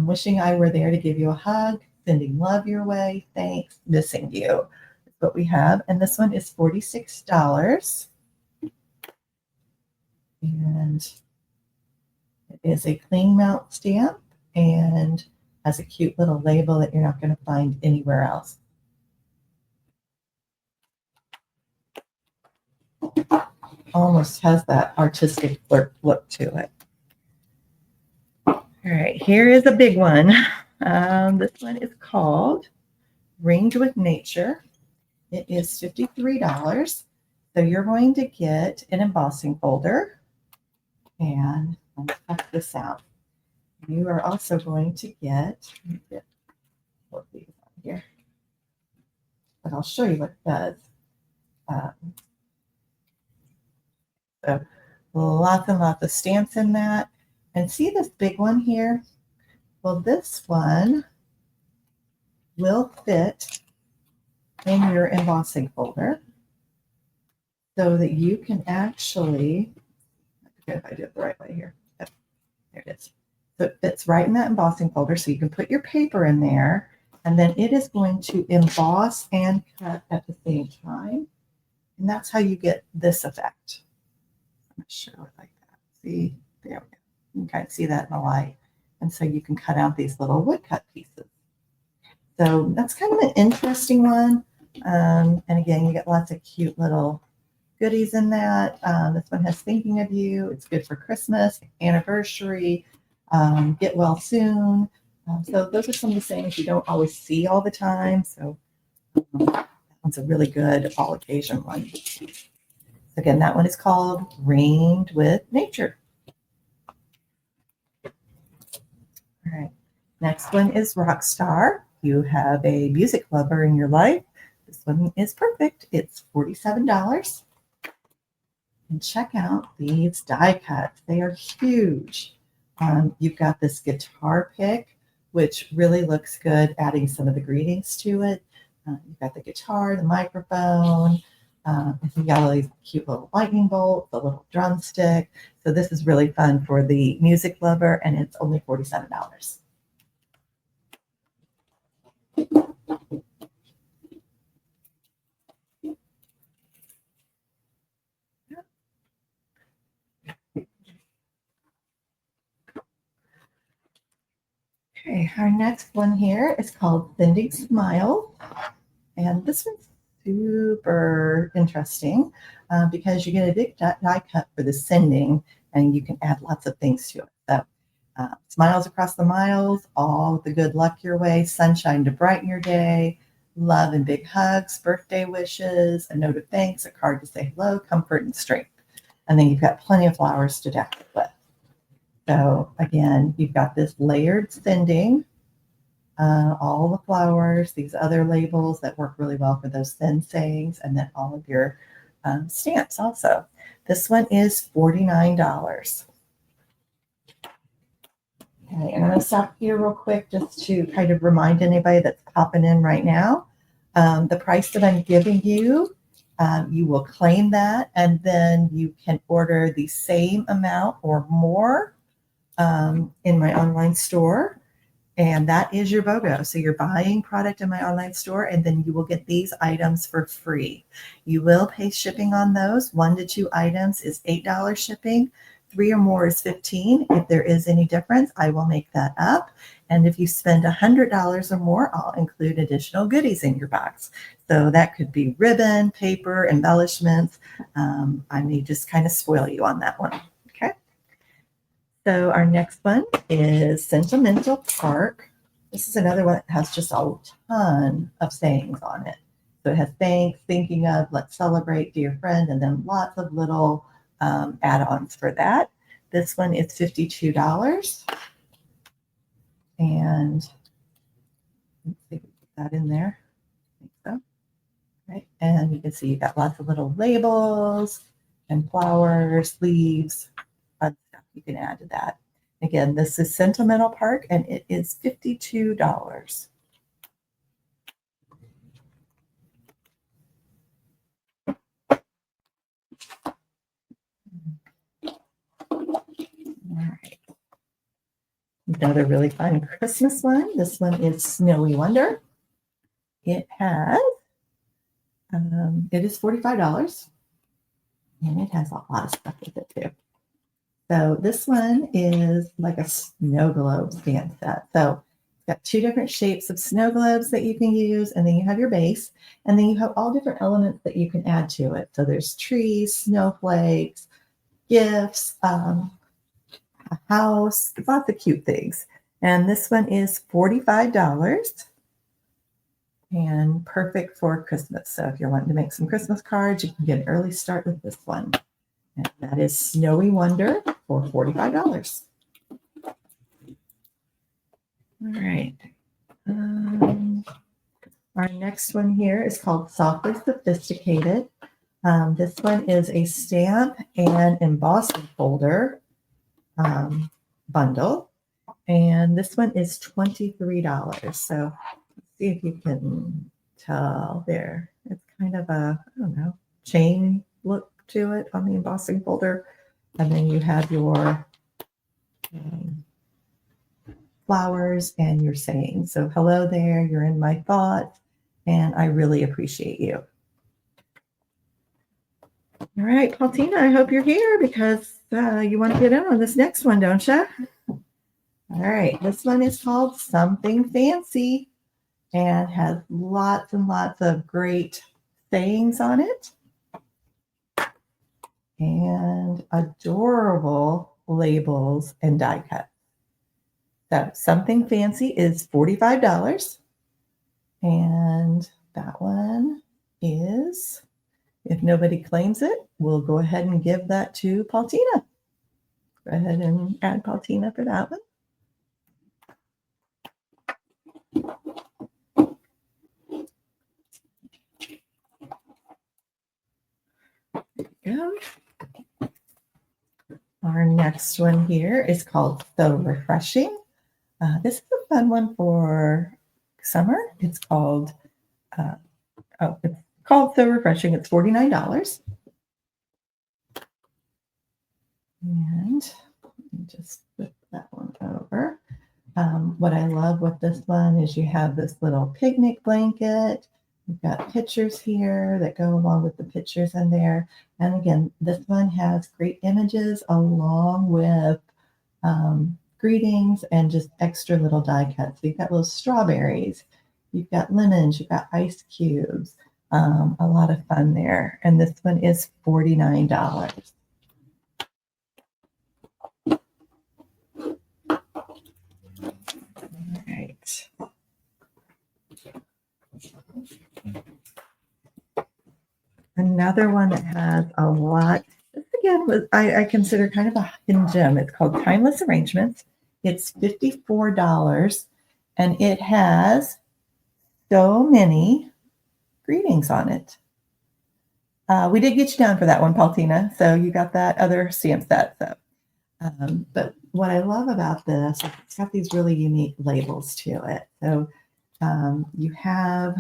Wishing I were there to give you a hug. Sending love your way. Thanks. Missing you. That's what we have. And this one is $46. And it is a clean mount stamp and has a cute little label that you're not going to find anywhere else. Almost has that artistic look to it. All right, here is a big one. This one is called Ringed with Nature. It is $53. So you're going to get an embossing folder. And let's check this out. You are also going to get both these on here. But I'll show you what it does. So lots and lots of stamps in that. And see this big one here? Well, this one will fit in your embossing folder so that you can actually, if I do it the right way here. Yep, there it is. So it fits right in that embossing folder. So you can put your paper in there, and then it is going to emboss and cut at the same time. And that's how you get this effect. I'm going to show it like that. See, there we go. You can kind of see that in the light. And so you can cut out these little woodcut pieces. So that's kind of an interesting one. And again, you get lots of cute little goodies in that. This one has thinking of you. It's good for Christmas, anniversary, get well soon. So those are some of the things you don't always see all the time. So that one's a really good all occasion one. Again, that one is called Ringed with Nature. All right. Next one is Rockstar. You have a music lover in your life. This one is perfect. It's $47. And check out these die cuts. They are huge. You've got this guitar pick, which really looks good, adding some of the greetings to it. You've got the guitar, the microphone. You've got all these cute little lightning bolts, a little drumstick. So this is really fun for the music lover, and it's only $47. Okay, our next one here is called Sending Smile. And this one's super interesting because you get a big die cut for the sending, and you can add lots of things to it. So smiles across the miles, all the good luck your way, sunshine to brighten your day, love and big hugs, birthday wishes, a note of thanks, a card to say hello, comfort and strength. And then you've got plenty of flowers to deck it with. So again, you've got this layered sending, all the flowers, these other labels that work really well for those thin sayings, and then all of your stamps also. This one is $49. Okay, and I'm going to stop here real quick just to kind of remind anybody that's popping in right now. The price that I'm giving you, you will claim that, and then you can order the same amount or more in my online store, and that is your BOGO. So you're buying product in my online store, and then you will get these items for free. You will pay shipping on those. 1 to 2 items is $8 shipping. 3 or more is $15. If there is any difference, I will make that up. And if you spend $100 or more, I'll include additional goodies in your box. So that could be ribbon, paper, embellishments. I may just kind of spoil you on that one. Okay. So our next one is Sentimental Park. This is another one that has just a ton of sayings on it. So it has thanks, thinking of, let's celebrate, dear friend, and then lots of little add-ons for that. This one is $52. And let's see if we put that in there. I think so. Right. And you can see you've got lots of little labels and flowers, leaves, fun stuff you can add to that. Again, this is Sentimental Park, and it is $52. All right. another really fun Christmas one. This one is Snowy Wonder. It has, it is $45, and it has a lot of stuff with it too. So this one is like a snow globe stand set. So it's got two different shapes of snow globes that you can use, and then you have your base, and then you have all different elements that you can add to it. So there's trees, snowflakes, gifts, a house, lots of cute things. And this one is $45 and perfect for Christmas. So if you're wanting to make some Christmas cards, you can get an early start with this one. And that is Snowy Wonder for $45. All right. Our next one here is called Softly Sophisticated. This one is a stamp and embossing folder bundle. And this one is $23. So let's see if you can tell there. It's kind of a, I don't know, chain look to it on the embossing folder. And then you have your flowers and your saying. So hello there, you're in my thoughts, and I really appreciate you. All right, Paultina, I hope you're here because you want to get in on this next one, don't you? All right, this one is called Something Fancy and has lots and lots of great sayings on it and adorable labels and die cuts. So Something Fancy is $45, and that one is, if nobody claims it, we'll go ahead and give that to Paultina. Go ahead and add Paultina for that one. Go. Our next one here is called So Refreshing. This is a fun one for summer. It's called it's called So Refreshing. It's $49. And let me just flip that one over. What I love with this one is you have this little picnic blanket. You've got pictures here that go along with the pictures in there. And again, this one has great images along with greetings and just extra little die cuts. So you've got little strawberries, you've got lemons, you've got ice cubes, a lot of fun there. And this one is $49. All right. Another one that has a lot, this again was I consider kind of a hidden gem. It's called Timeless Arrangements. It's $54, and it has so many greetings on it. We did get you down for that one, Paultina, so you got that other stamp set. So, but what I love about this is it's got these really unique labels to it. So you have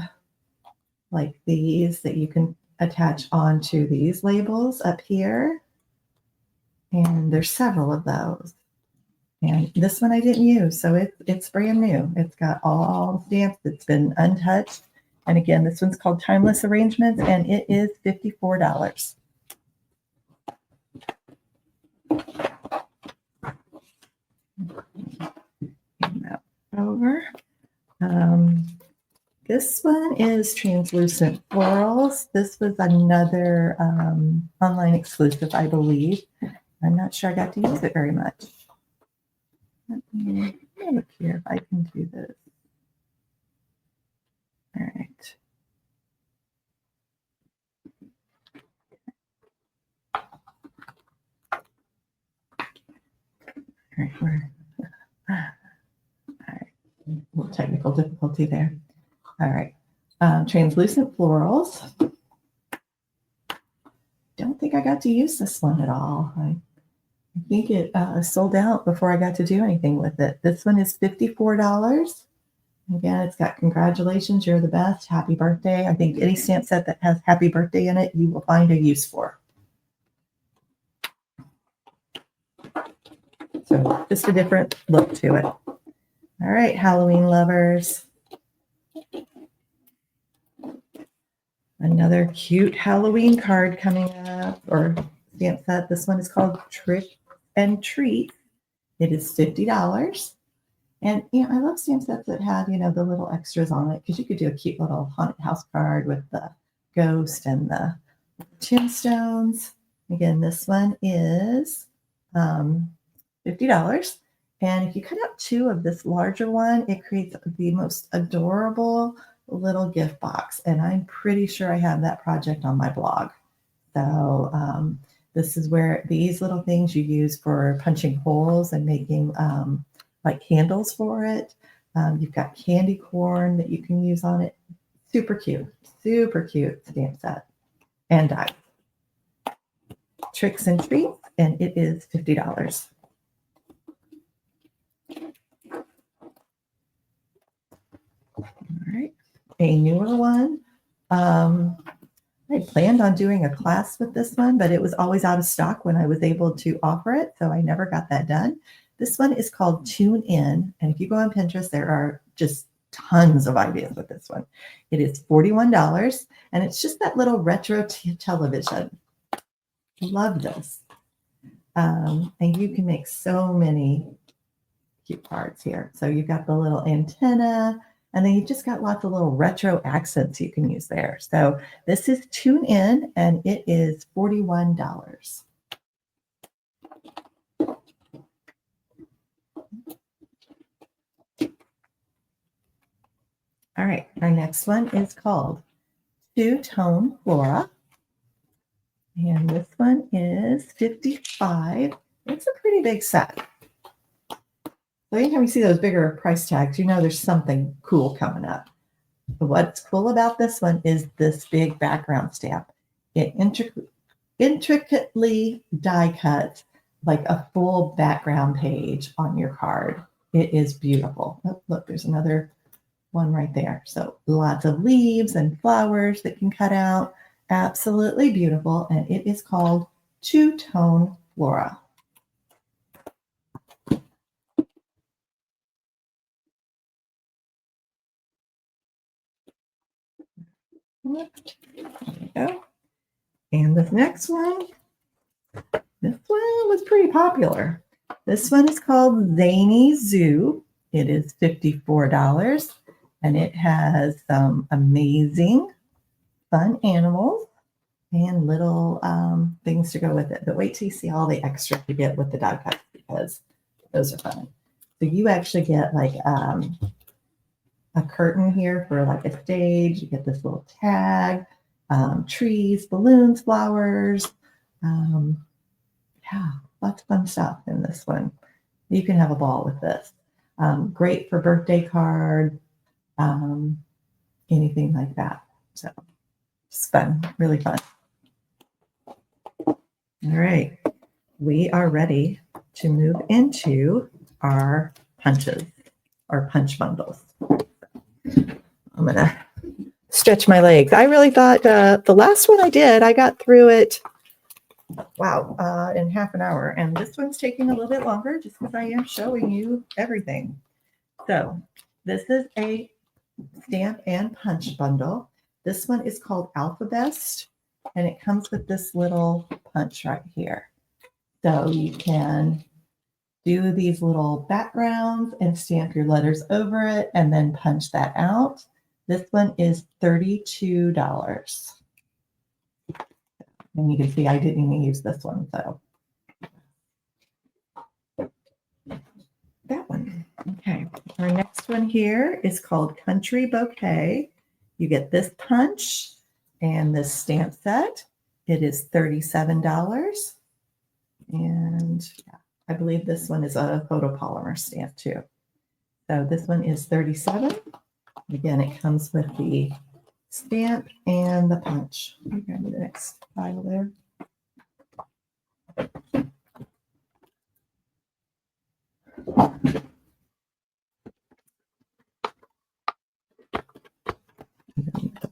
like these that you can attach onto these labels up here. And there's several of those. And this one I didn't use, so it's brand new. It's got all the stamps. It's been untouched. And again, this one's called Timeless Arrangements, and it is $54. Over. This one is Translucent Florals. This was another online exclusive, I believe. I'm not sure I got to use it very much. Let me look here if I can do this. All right. All right, a little technical difficulty there. All right. Translucent Florals. Don't think I got to use this one at all. I think it sold out before I got to do anything with it. This one is $54. Again, it's got congratulations, you're the best, happy birthday. I think any stamp set that has happy birthday in it, you will find a use for. So just a different look to it. All right, Halloween lovers. Another cute Halloween card coming up, or stamp set. This one is called Trick and Treat. It is $50. And I love stamp sets that have, the little extras on it, because you could do a cute little haunted house card with the ghost and the tombstones. Again, this one is $50. And if you cut out two of this larger one, it creates the most adorable little gift box. And I'm pretty sure I have that project on my blog. So this is where these little things you use for punching holes and making like handles for it. You've got candy corn that you can use on it. Super cute stamp set and die. Tricks and Treats, and it is $50. All right, a newer one. I planned on doing a class with this one, but it was always out of stock when I was able to offer it, so I never got that done. This one is called Tune In, and if you go on Pinterest, there are just tons of ideas with this one. It is $41, and it's just that little retro television. Love this. And you can make so many cute cards here. So you've got the little antenna, and then you've just got lots of little retro accents you can use there. So this is Tune In, and it is $41. All right, our next one is called Two-Tone Flora. And this one is $55. It's a pretty big set. So anytime you see those bigger price tags, there's something cool coming up. But what's cool about this one is this big background stamp. It intricately die cuts like a full background page on your card. It is beautiful. Oh, look, there's another one right there. So lots of leaves and flowers that can cut out. Absolutely beautiful. And it is called Two-Tone Flora. There we go. And this next one, was pretty popular. This one is called Zany Zoo. It is $54, and it has some amazing fun animals and little things to go with it. But wait till you see all the extra you get with the die cuts, because those are fun. So you actually get like a curtain here for like a stage. You get this little tag, trees, balloons, flowers. Yeah, lots of fun stuff in this one. You can have a ball with this. Great for birthday card, anything like that. So it's fun, really fun. All right, we are ready to move into our punches, or punch bundles. I'm gonna stretch my legs. I really thought the last one I did, I got through it, in half an hour. And this one's taking a little bit longer just because I am showing you everything. So this is a stamp and punch bundle. This one is called Alphabest, and it comes with this little punch right here. So you can do these little backgrounds and stamp your letters over it and then punch that out. This one is $32. And you can see I didn't even use this one, so that one. Okay, our next one here is called Country Bouquet. You get this punch and this stamp set. It is $37. And I believe this one is a photopolymer stamp too. So this one is $37. Again, it comes with the stamp and the punch. Let me grab the next pile there.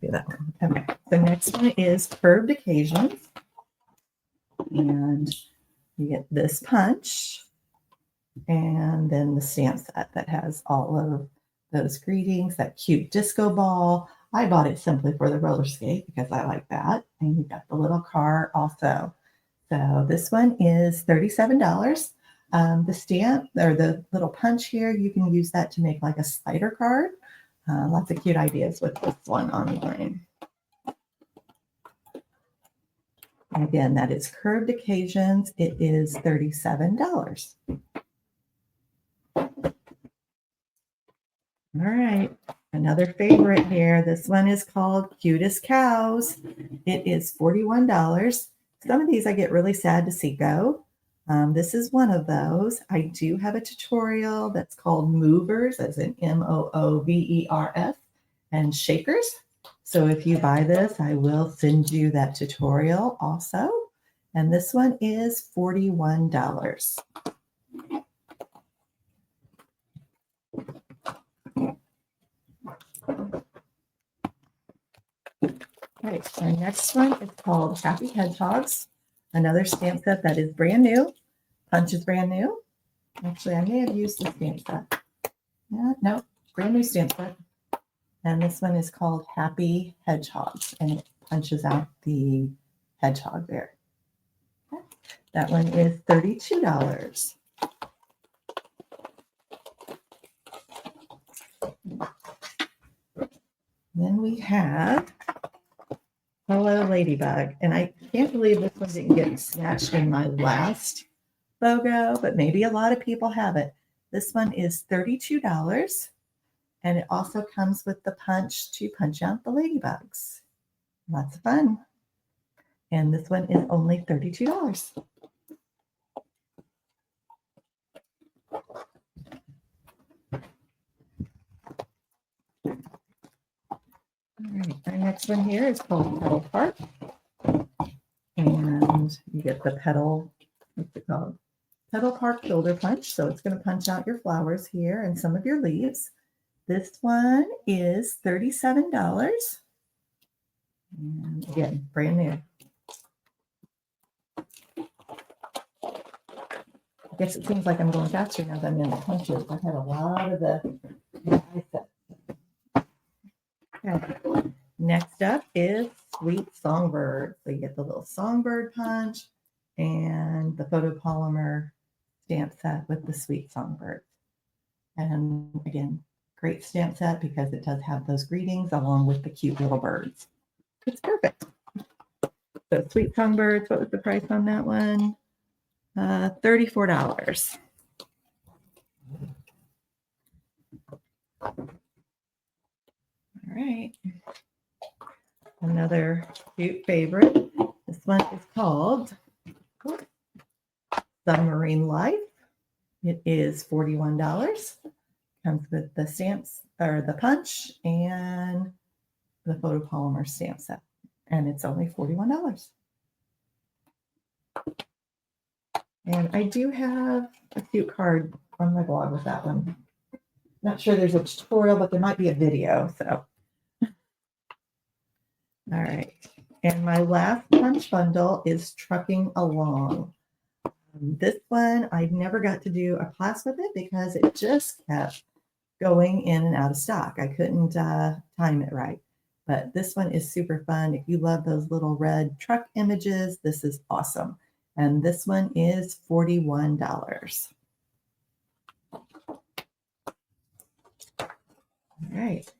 That one. Okay, the next one is Curved Occasions. And you get this punch And then the stamp set that has all of those greetings, that cute disco ball. I bought it simply for the roller skate because I like that. And you got the little car also. So this one is $37. The stamp or the little punch here, you can use that to make like a slider card. Lots of cute ideas with this one online. Again, that is Curved Occasions. It is $37. All right, another favorite here. This one is called Cutest Cows. It is $41. Some of these I get really sad to see go. This is one of those. I do have a tutorial that's called Movers, as in Moovers, and Shakers. So if you buy this, I will send you that tutorial also. And this one is $41. All right, our next one is called Happy Hedgehogs. Another stamp set that is brand new. Punch is brand new. Actually, I may have used the stamp set. Yeah, no, brand new stamp set. And this one is called Happy Hedgehogs, and it punches out the hedgehog there. Okay. That one is $32. Then we have Hello Ladybug, and I can't believe this one didn't get snatched in my last BOGO, but maybe a lot of people have it. This one is $32, and it also comes with the punch to punch out the ladybugs. Lots of fun. And this one is only $32. All right, our next one here is called Petal Park. And you get the petal, what's it called? Petal Park Builder Punch. So it's going to punch out your flowers here and some of your leaves. This one is $37. And again, brand new. I guess it seems like I'm going faster now than I'm in the punches. I've had a lot of the okay. Next up is Sweet Songbird. So you get the little songbird punch and the photopolymer stamp set with the Sweet Songbird. And again, great stamp set because it does have those greetings along with the cute little birds. It's perfect. So Sweet Songbirds, what was the price on that one? $34. All right. Another cute favorite. This one is called Submarine Life. It is $41. Comes with the stamps or the punch and the photopolymer stamp set. And it's only $41. And I do have a cute card on my blog with that one. Not sure there's a tutorial, but there might be a video. So, all right. And my last punch bundle is Trucking Along. This one, I never got to do a class with it because it just kept going in and out of stock. I couldn't time it right. But this one is super fun. If you love those little red truck images, this is awesome. And this one is $41. All right.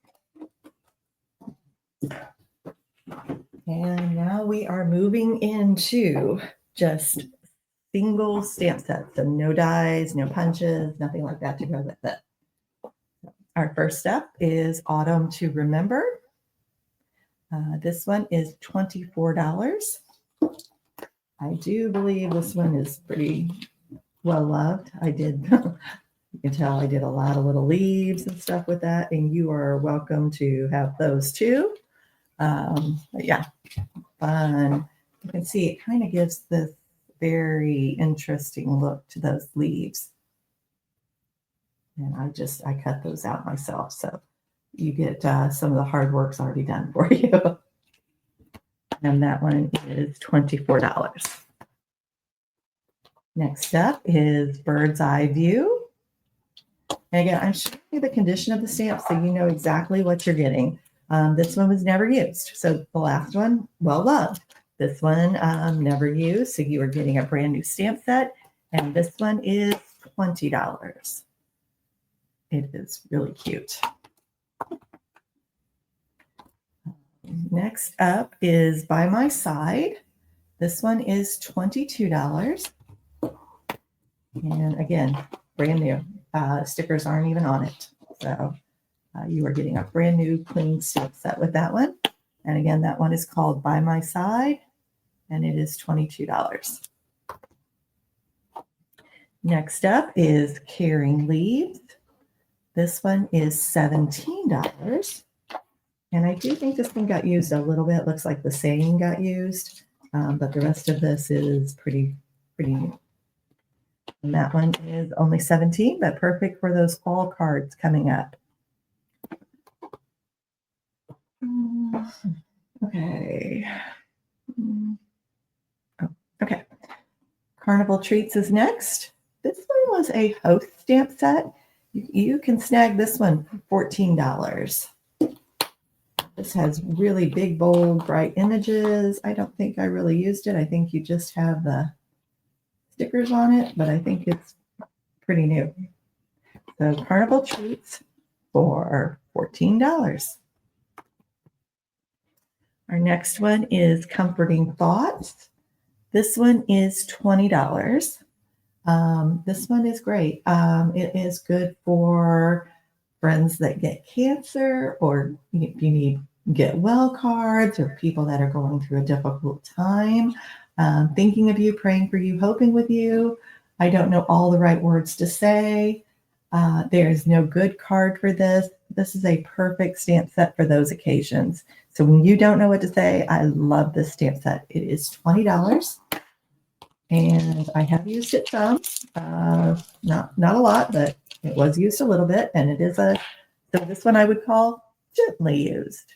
And now we are moving into just single stamp sets. So no dies, no punches, nothing like that to go with it. Our first step is Autumn to Remember. This one is $24. I do believe this one is pretty well loved. I did, you can tell I did a lot of little leaves and stuff with that, and you are welcome to have those too. But yeah, fun. You can see it kind of gives this very interesting look to those leaves. And I cut those out myself. So you get some of the hard work's already done for you. And that one is $24. Next up is Bird's Eye View. And again, I'm showing you the condition of the stamp so you know exactly what you're getting. This one was never used. So the last one, well loved. This one, never used. So you are getting a brand new stamp set. And this one is $20. It is really cute. Next up is By My Side. This one is $22. And again, brand new. Stickers aren't even on it. So you are getting a brand new clean stamp set with that one. And again, that one is called By My Side, and it is $22. Next up is Caring Leaves. This one is $17. And I do think this one got used a little bit. Looks like the saying got used, but the rest of this is pretty new. And that one is only $17, but perfect for those fall cards coming up. Okay. Oh, okay. Carnival Treats is next. This one was a host stamp set. You can snag this one for $14. This has really big, bold, bright images. I don't think I really used it. I think you just have the stickers on it, but I think it's pretty new. So Carnival Treats for $14. Our next one is Comforting Thoughts. This one is $20. This one is great. It is good for friends that get cancer, or if you need get well cards, or people that are going through a difficult time, thinking of you, praying for you, hoping with you. I don't know all the right words to say. There is no good card for this. This is a perfect stamp set for those occasions. So when you don't know what to say, I love this stamp set. It is $20. And I have used it some, not a lot, but it was used a little bit. And it is so this one I would call gently used.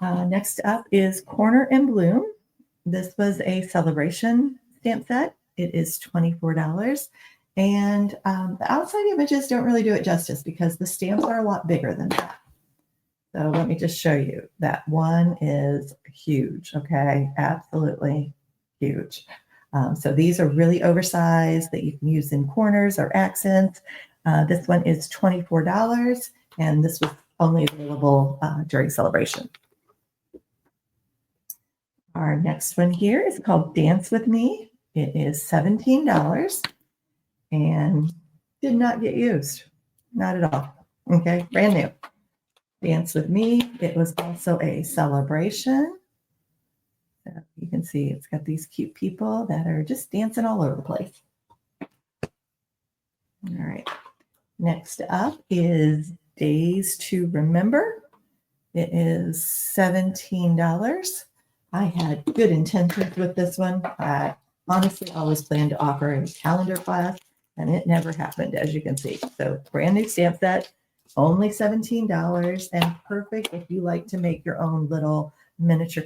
Next up is Corner and Bloom. This was a celebration stamp set. It is $24. And the outside images don't really do it justice because the stamps are a lot bigger than that. So let me just show you. That one is huge, okay? Absolutely huge. So these are really oversized that you can use in corners or accents. This one is $24, and this was only available during celebration. Our next one here is called Dance With Me. It is $17 and did not get used. Not at all. Okay, brand new. Dance With Me. It was also a celebration. So you can see it's got these cute people that are just dancing all over the place. All right. Next up is Days to Remember. It is $17. I had good intentions with this one. I honestly always planned to offer a calendar class, and it never happened, as you can see. So brand new stamp set, only $17, and perfect if you like to make your own little miniature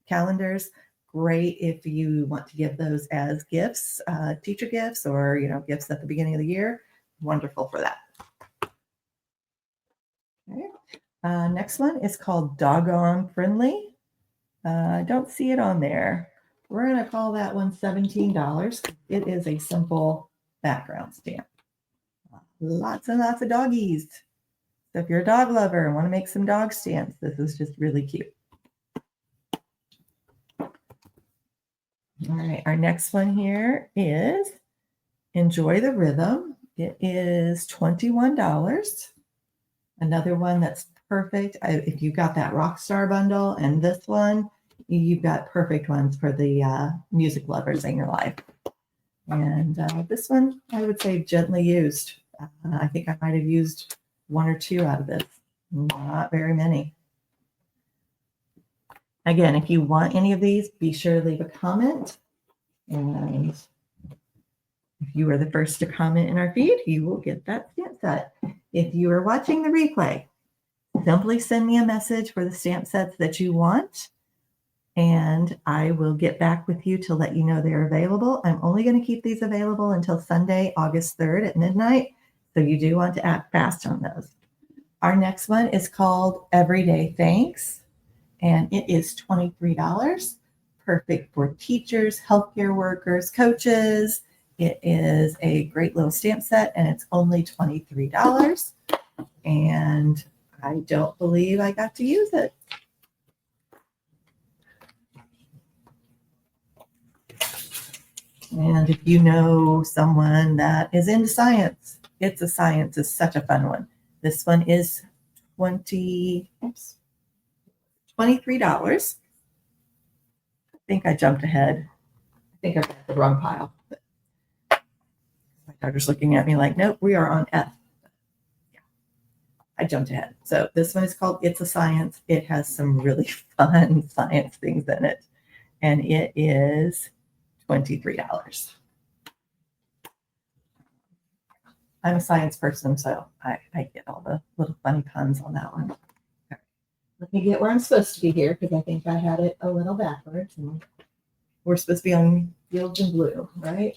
calendars. Great if you want to give those as gifts, teacher gifts, or gifts at the beginning of the year. Wonderful for that. Okay. Next one is called Doggone Friendly. I don't see it on there. We're going to call that one $17. It is a simple background stamp. Lots and lots of doggies. So if you're a dog lover and want to make some dog stamps, this is just really cute. All right, our next one here is Enjoy the Rhythm. It is $21. Another one that's perfect. If you got that Rockstar bundle and this one, you've got perfect ones for the music lovers in your life. And this one, I would say gently used. I think I might have used one or two out of this. Not very many. Again, if you want any of these, be sure to leave a comment. And if you are the first to comment in our feed, you will get that stamp set. If you are watching the replay, simply send me a message for the stamp sets that you want. and I will get back with you to let you know they're available. I'm only going to keep these available until Sunday, August 3rd at midnight. So you do want to act fast on those. Our next one is called Everyday Thanks, and it is $23. Perfect for teachers, healthcare workers, coaches. It is a great little stamp set, and it's only $23. And I don't believe I got to use it. And if you know someone that is into science, It's a Science is such a fun one. This one is $23. I think I jumped ahead. I think I got the wrong pile. My daughter's looking at me like, nope, we are on F. Yeah, I jumped ahead. So this one is called It's a Science. It has some really fun science things in it. And it is $23. I'm a science person, so I get all the little funny puns on that one. Right. Let me get where I'm supposed to be here because I think I had it a little backwards. And we're supposed to be on Fields and Blue, right?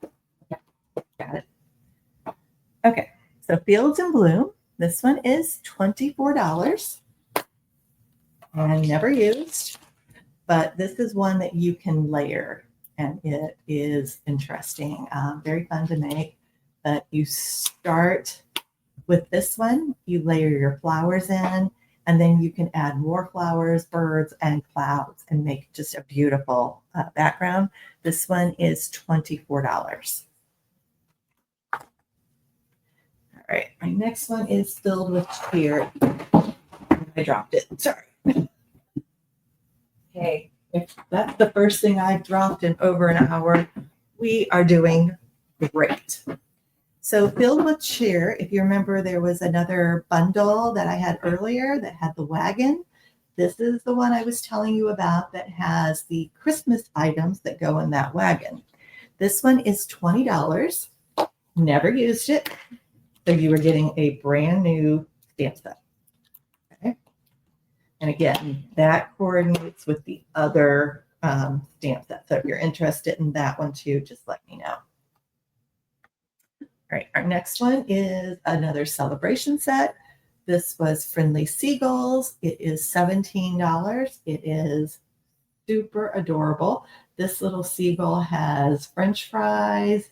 Okay, got it. Okay, so Fields and Blue. This one is $24 and never used, but this is one that you can layer, and it is interesting, very fun to make. But you start with this one, you layer your flowers in, and then you can add more flowers, birds, and clouds and make just a beautiful background. This one is $24. All right, my next one is filled with cheer. I dropped it, sorry. Hey, if that's the first thing I've dropped in over an hour, we are doing great. So Filled with Cheer, if you remember, there was another bundle that I had earlier that had the wagon. This is the one I was telling you about that has the Christmas items that go in that wagon. This one is $20. Never used it. So you were getting a brand new stamp set. Okay. And again, that coordinates with the other stamp set. So if you're interested in that one too, just let me know. All right, our next one is another celebration set. This was Friendly Seagulls. It is $17. It is super adorable. This little seagull has French fries.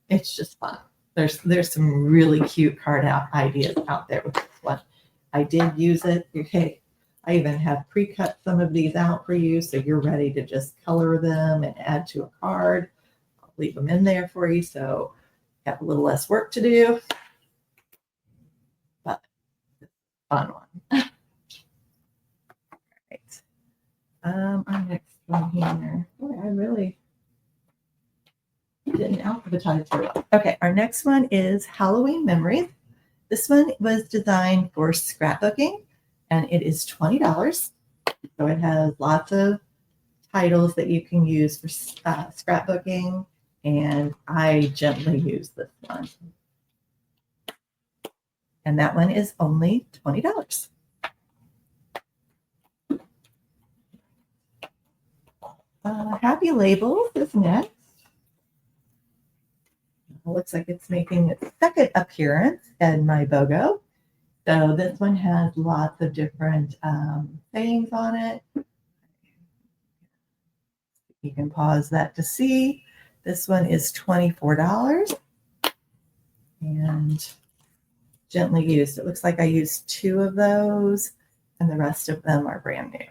It's just fun. There's some really cute card out ideas out there with this one. I did use it. Okay, I even have pre-cut some of these out for you, so you're ready to just color them and add to a card. I'll leave them in there for you, so got a little less work to do, but it's a fun one. All right. Our next one here. Boy, I really didn't alphabetize very well. Okay, our next one is Halloween Memories. This one was designed for scrapbooking, and it is $20. So it has lots of titles that you can use for scrapbooking. And I gently use this one. And that one is only $20. Happy Labels is next. It looks like it's making its second appearance in my BOGO. So this one has lots of different sayings on it. You can pause that to see. This one is $24 and gently used. It looks like I used 2 of those and the rest of them are brand new.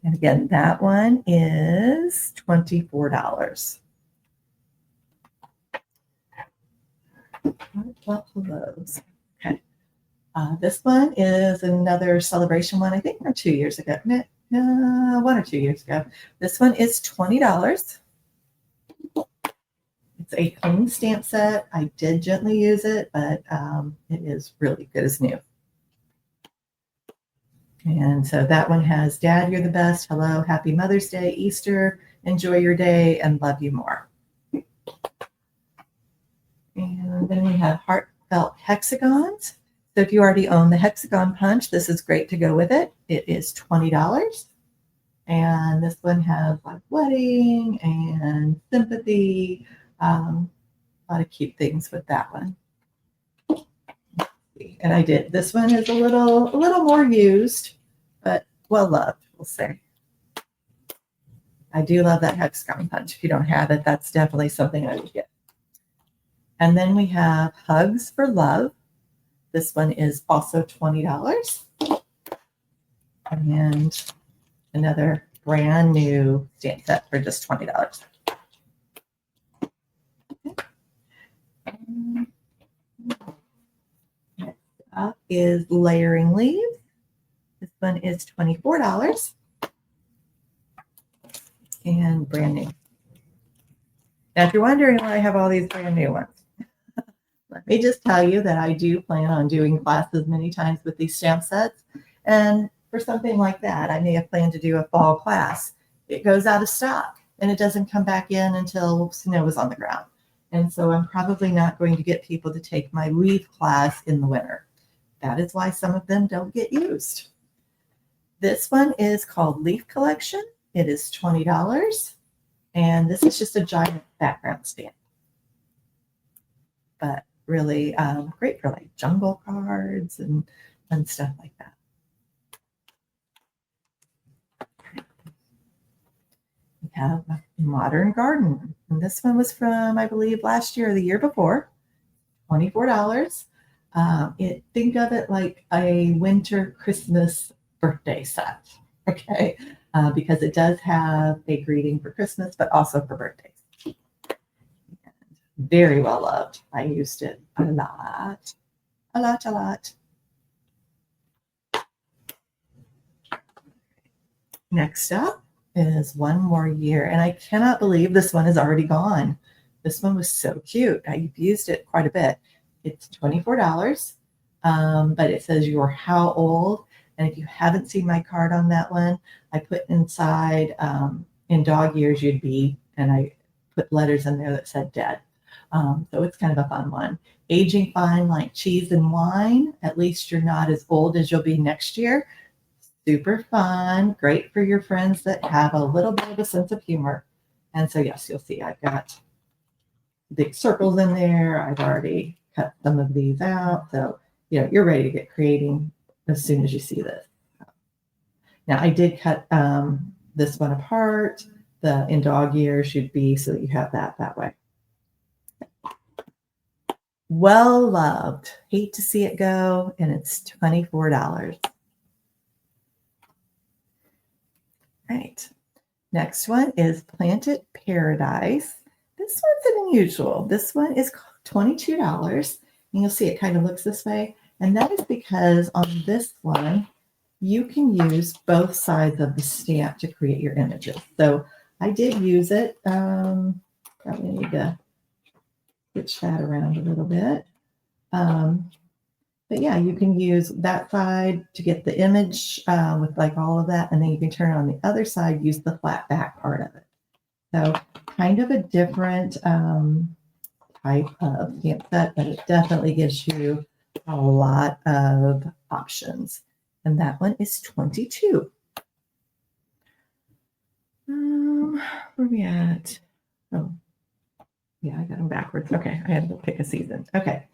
And again, that one is $24. Lots of those. Okay. This one is another celebration one, I think from 2 years ago. No, 1 or 2 years ago. This one is $20. It's a clean stamp set. I did gently use it, but it is really good as new. And so that one has Dad, you're the best. Hello, happy Mother's Day, Easter, enjoy your day, and love you more. And then we have heartfelt hexagons. So if you already own the hexagon punch, this is great to go with it. It is $20. And this one has like wedding and sympathy. A lot of cute things with that one. And I did. This one is a little more used, but well loved, we'll say. I do love that hexagon punch. If you don't have it, that's definitely something I would get. And then we have Hugs for Love. This one is also $20. And another brand new stamp set for just $20. Next up is Layering Leaves. This one is $24 and brand new. Now, if you're wondering why I have all these brand new ones, let me just tell you that I do plan on doing classes many times with these stamp sets. And for something like that, I may have planned to do a fall class. It goes out of stock and it doesn't come back in until snow is on the ground. And so I'm probably not going to get people to take my leaf class in the winter. That is why some of them don't get used. This one is called Leaf Collection. It is $20. And this is just a giant background stamp. But really great for like jungle cards and stuff like that. We have Modern Garden. And this one was from, I believe, last year or the year before. $24. Think of it like a winter Christmas birthday set, okay? Because it does have a greeting for Christmas, but also for birthdays. And very well loved. I used it a lot. Next up is One More Year. And I cannot believe this one is already gone. This one was so cute. I've used it quite a bit. It's $24, but it says you're how old. And if you haven't seen my card on that one, I put inside in dog years you'd be, and I put letters in there that said dead. So it's kind of a fun one. Aging fine like cheese and wine. At least you're not as old as you'll be next year. Super fun. Great for your friends that have a little bit of a sense of humor. And so, yes, you'll see I've got big circles in there. I've already cut some of these out. So, you're ready to get creating as soon as you see this. Now, I did cut this one apart. The in dog year should be so that you have that way. Well loved. Hate to see it go, and it's $24. Right. Next one is Planted Paradise. This one's an unusual. This one is $22. And you'll see it kind of looks this way. And that is because on this one, you can use both sides of the stamp to create your images. So I did use it. Probably need to switch that around a little bit. But yeah, you can use that side to get the image with like all of that. And then you can turn it on the other side, use the flat back part of it. So kind of a different type of stamp set, but it definitely gives you a lot of options. And that one is $22. Where are we at? Oh, yeah, I got them backwards. Okay, I had to pick a season. Okay,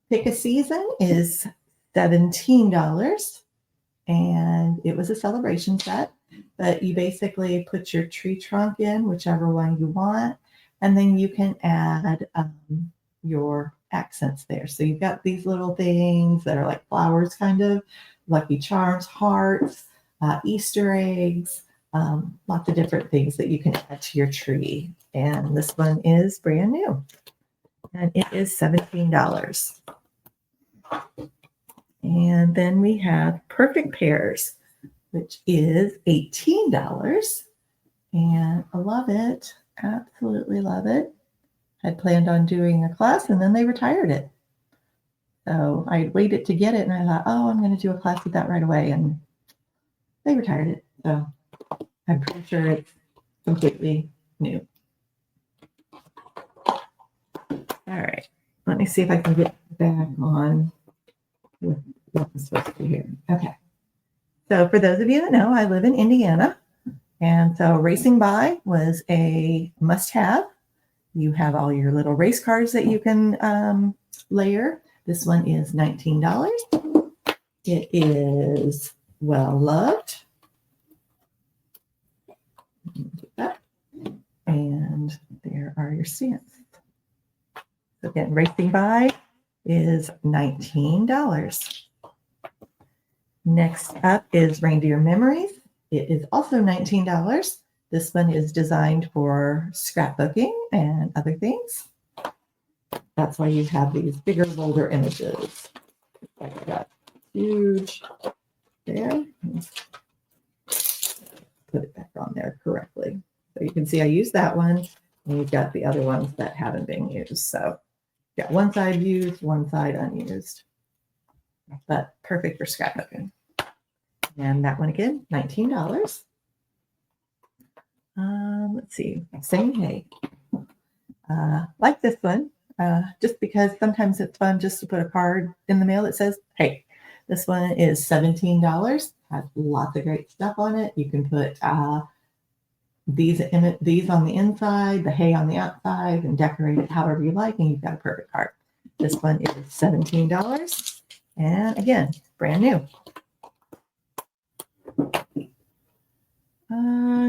pick a season is $17. And it was a celebration set, but you basically put your tree trunk in, whichever one you want, and then you can add your accents there. So you've got these little things that are like flowers, kind of Lucky Charms, hearts, Easter eggs, lots of different things that you can add to your tree. And this one is brand new, and it is $17. And then we have Perfect Pairs, which is $18. And I love it. Absolutely love it. I'd planned on doing a class and then they retired it. So I waited to get it and I thought, oh, I'm going to do a class with that right away. And they retired it. So I'm pretty sure it's completely new. All right. Let me see if I can get back on with what I'm supposed to do here. Okay. So for those of you that know, I live in Indiana. And so racing by was a must-have. You have all your little race cars that you can layer. This one is $19. It is well loved. And there are your stamps. So again, racing by is $19. Next up is Reindeer Memories. It is also $19. This one is designed for scrapbooking and other things. That's why you have these bigger, bolder images. Like that huge there. Put it back on there correctly. So you can see I used that one, and you've got the other ones that haven't been used. So got one side used, one side unused, but perfect for scrapbooking. And that one again, $19. Let's see, same hay. Like this one, just because sometimes it's fun just to put a card in the mail that says, hey, this one is $17. Has lots of great stuff on it. You can put these on the inside, the hay on the outside, and decorate it however you like, and you've got a perfect card. This one is $17. And again, brand new.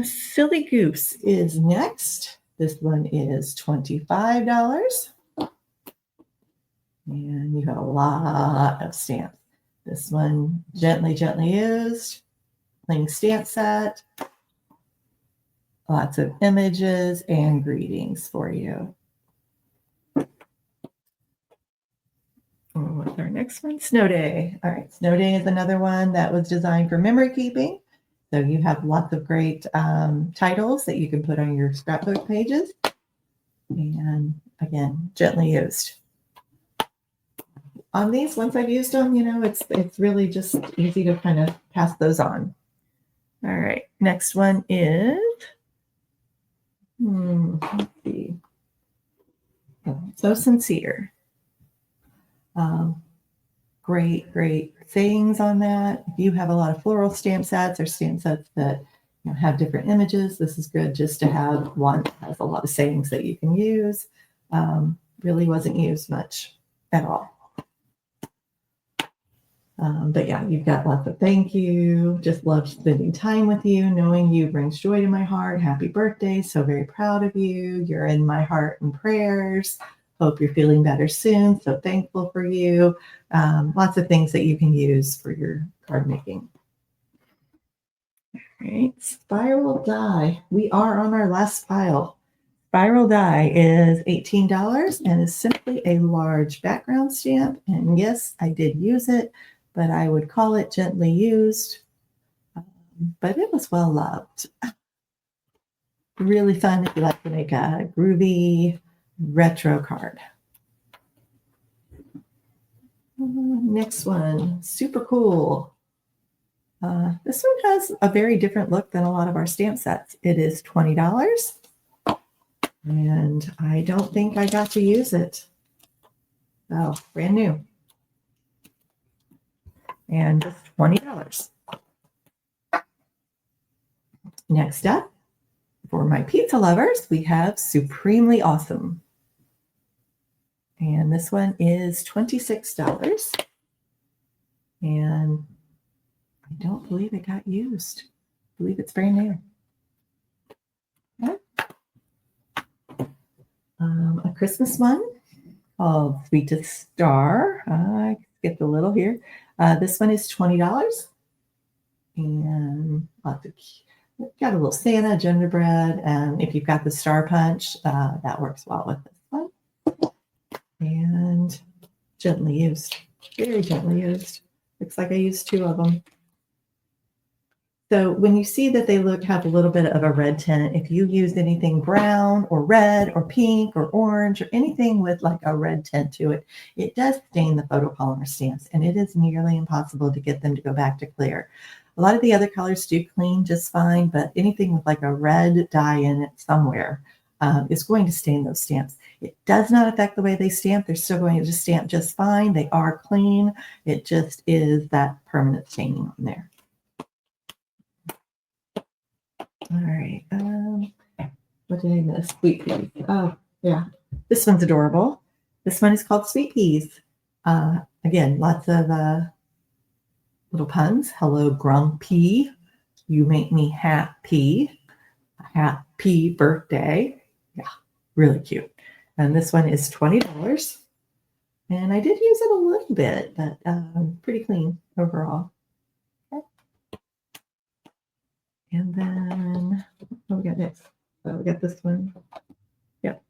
Silly Goose is next. This one is $25. And you have a lot of stamps. This one, gently used, plain stamp set. Lots of images and greetings for you. What's our next one? Snow Day. All right, Snow Day is another one that was designed for memory keeping. So you have lots of great titles that you can put on your scrapbook pages. And again, gently used. On these, once I've used them, you know, it's really just easy to kind of pass those on. All right, next one is, let's see. Oh, So Sincere. Great sayings on that. If you have a lot of floral stamp sets or stamp sets that have different images, this is good just to have one that has a lot of sayings that you can use. Really wasn't used much at all. But yeah, you've got lots of thank you. Just love spending time with you. Knowing you brings joy to my heart. Happy birthday. So very proud of you. You're in my heart and prayers. Hope you're feeling better soon. So thankful for you. Lots of things that you can use for your card making. All right, spiral die. We are on our last pile. Spiral die is $18 and is simply a large background stamp. And yes, I did use it, but I would call it gently used. But it was well loved. Really fun if you like to make a groovy retro card. Next one, super cool. This one has a very different look than a lot of our stamp sets. It is $20. And I don't think I got to use it. Oh, brand new. And just $20. Next up, for my pizza lovers, we have Supremely Awesome. And this one is $26. And I don't believe it got used. I believe it's brand new. Okay. A Christmas one called Sweetest Star. I skipped a little here. This one is $20. And lots of, got a little Santa, gingerbread, and if you've got the Star Punch, that works well with this one. And gently used, very gently used. Looks like I used two of them. So when you see that they have a little bit of a red tint, if you use anything brown or red or pink or orange or anything with like a red tint to it, it does stain the photopolymer stamps, and it is nearly impossible to get them to go back to clear. A lot of the other colors do clean just fine, but anything with like a red dye in it somewhere is going to stain those stamps. It does not affect the way they stamp. They're still going to just stamp just fine. They are clean. It just is that permanent staining on there. All right. What did I miss? Sweet peas. Oh, yeah. This one's adorable. This one is called Sweet Peas. Again, lots of little puns. Hello, Grumpy. You make me happy. Happy birthday. Yeah, really cute. And this one is $20. And I did use it a little bit, but pretty clean overall. Okay. And then, what we got next? Oh, we got this one. Yep.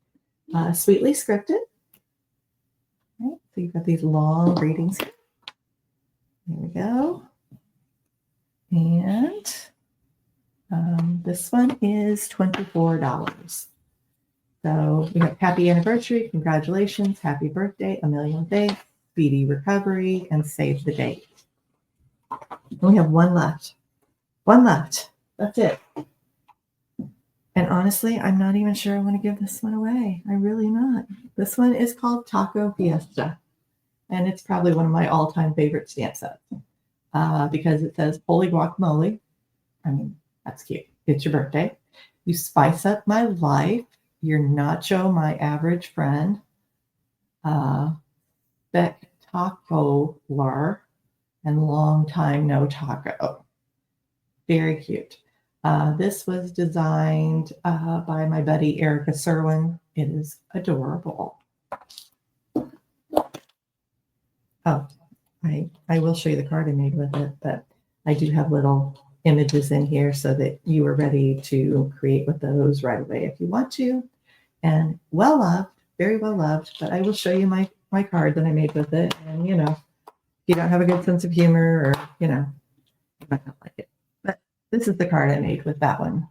Sweetly Scripted. Right, so you've got these long readings. There we go. And this one is $24. So we have happy anniversary, congratulations, happy birthday, a million thanks, speedy recovery, and save the date. And we have one left. One left. That's it. And honestly, I'm not even sure I want to give this one away. I really not. This one is called Taco Fiesta. And it's probably one of my all-time favorite stamp sets because it says holy guacamole. I mean, that's cute. It's your birthday. You spice up my life. You're nacho, my average friend. Spectacular and long time no taco. Very cute. This was designed by my buddy Erica Serwin. It is adorable. Oh, I will show you the card I made with it, but I do have little images in here so that you are ready to create with those right away if you want to. And well loved, very well loved, but I will show you my card that I made with it. And, you know, if you don't have a good sense of humor or, you know, you might not like it. But this is the card I made with that one.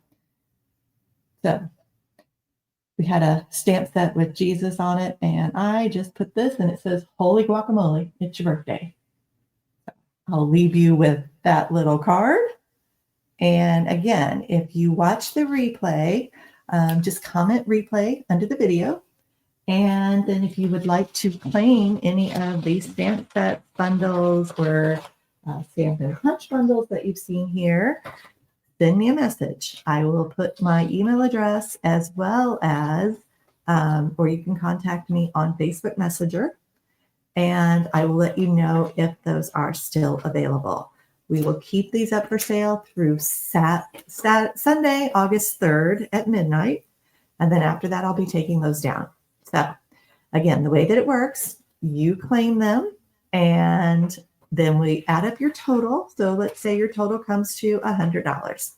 So we had a stamp set with Jesus on it, and I just put this, and it says, holy guacamole, it's your birthday. I'll leave you with that little card. And again, if you watch the replay, just comment replay under the video. And then if you would like to claim any of these stamp set bundles or stamp and punch bundles that you've seen here, send me a message. I will put my email address as well as, or you can contact me on Facebook Messenger, and I will let you know if those are still available. We will keep these up for sale through Sunday, August 3rd at midnight. And then after that, I'll be taking those down. So again, the way that it works, you claim them and then we add up your total. So let's say your total comes to $100.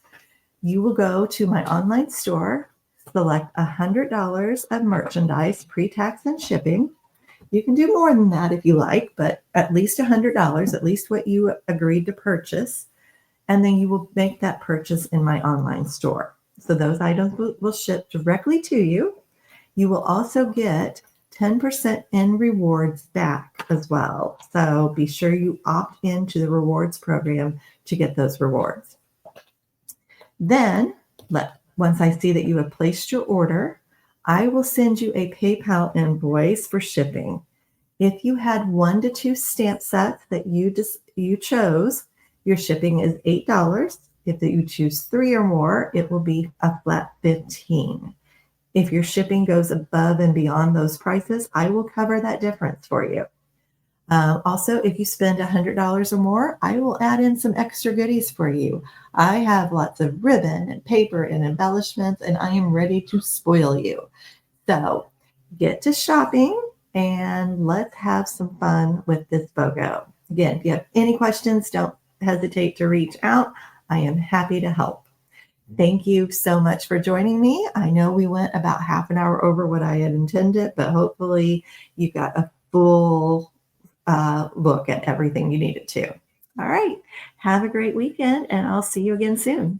You will go to my online store, select $100 of merchandise, pre-tax and shipping. You can do more than that if you like, but at least $100, at least what you agreed to purchase. And then you will make that purchase in my online store. So those items will ship directly to you. You will also get 10% in rewards back as well. So be sure you opt into the rewards program to get those rewards. Then, once I see that you have placed your order, I will send you a PayPal invoice for shipping. If you had 1 to 2 stamp sets that you chose, your shipping is $8. If you choose 3 or more, it will be a flat $15. If your shipping goes above and beyond those prices, I will cover that difference for you. Also, if you spend $100 or more, I will add in some extra goodies for you. I have lots of ribbon and paper and embellishments, and I am ready to spoil you. So get to shopping and let's have some fun with this BOGO. Again, if you have any questions, don't hesitate to reach out. I am happy to help. Thank you so much for joining me. I know we went about half an hour over what I had intended, but hopefully you got a full look at everything you needed to. All right. Have a great weekend, and I'll see you again soon.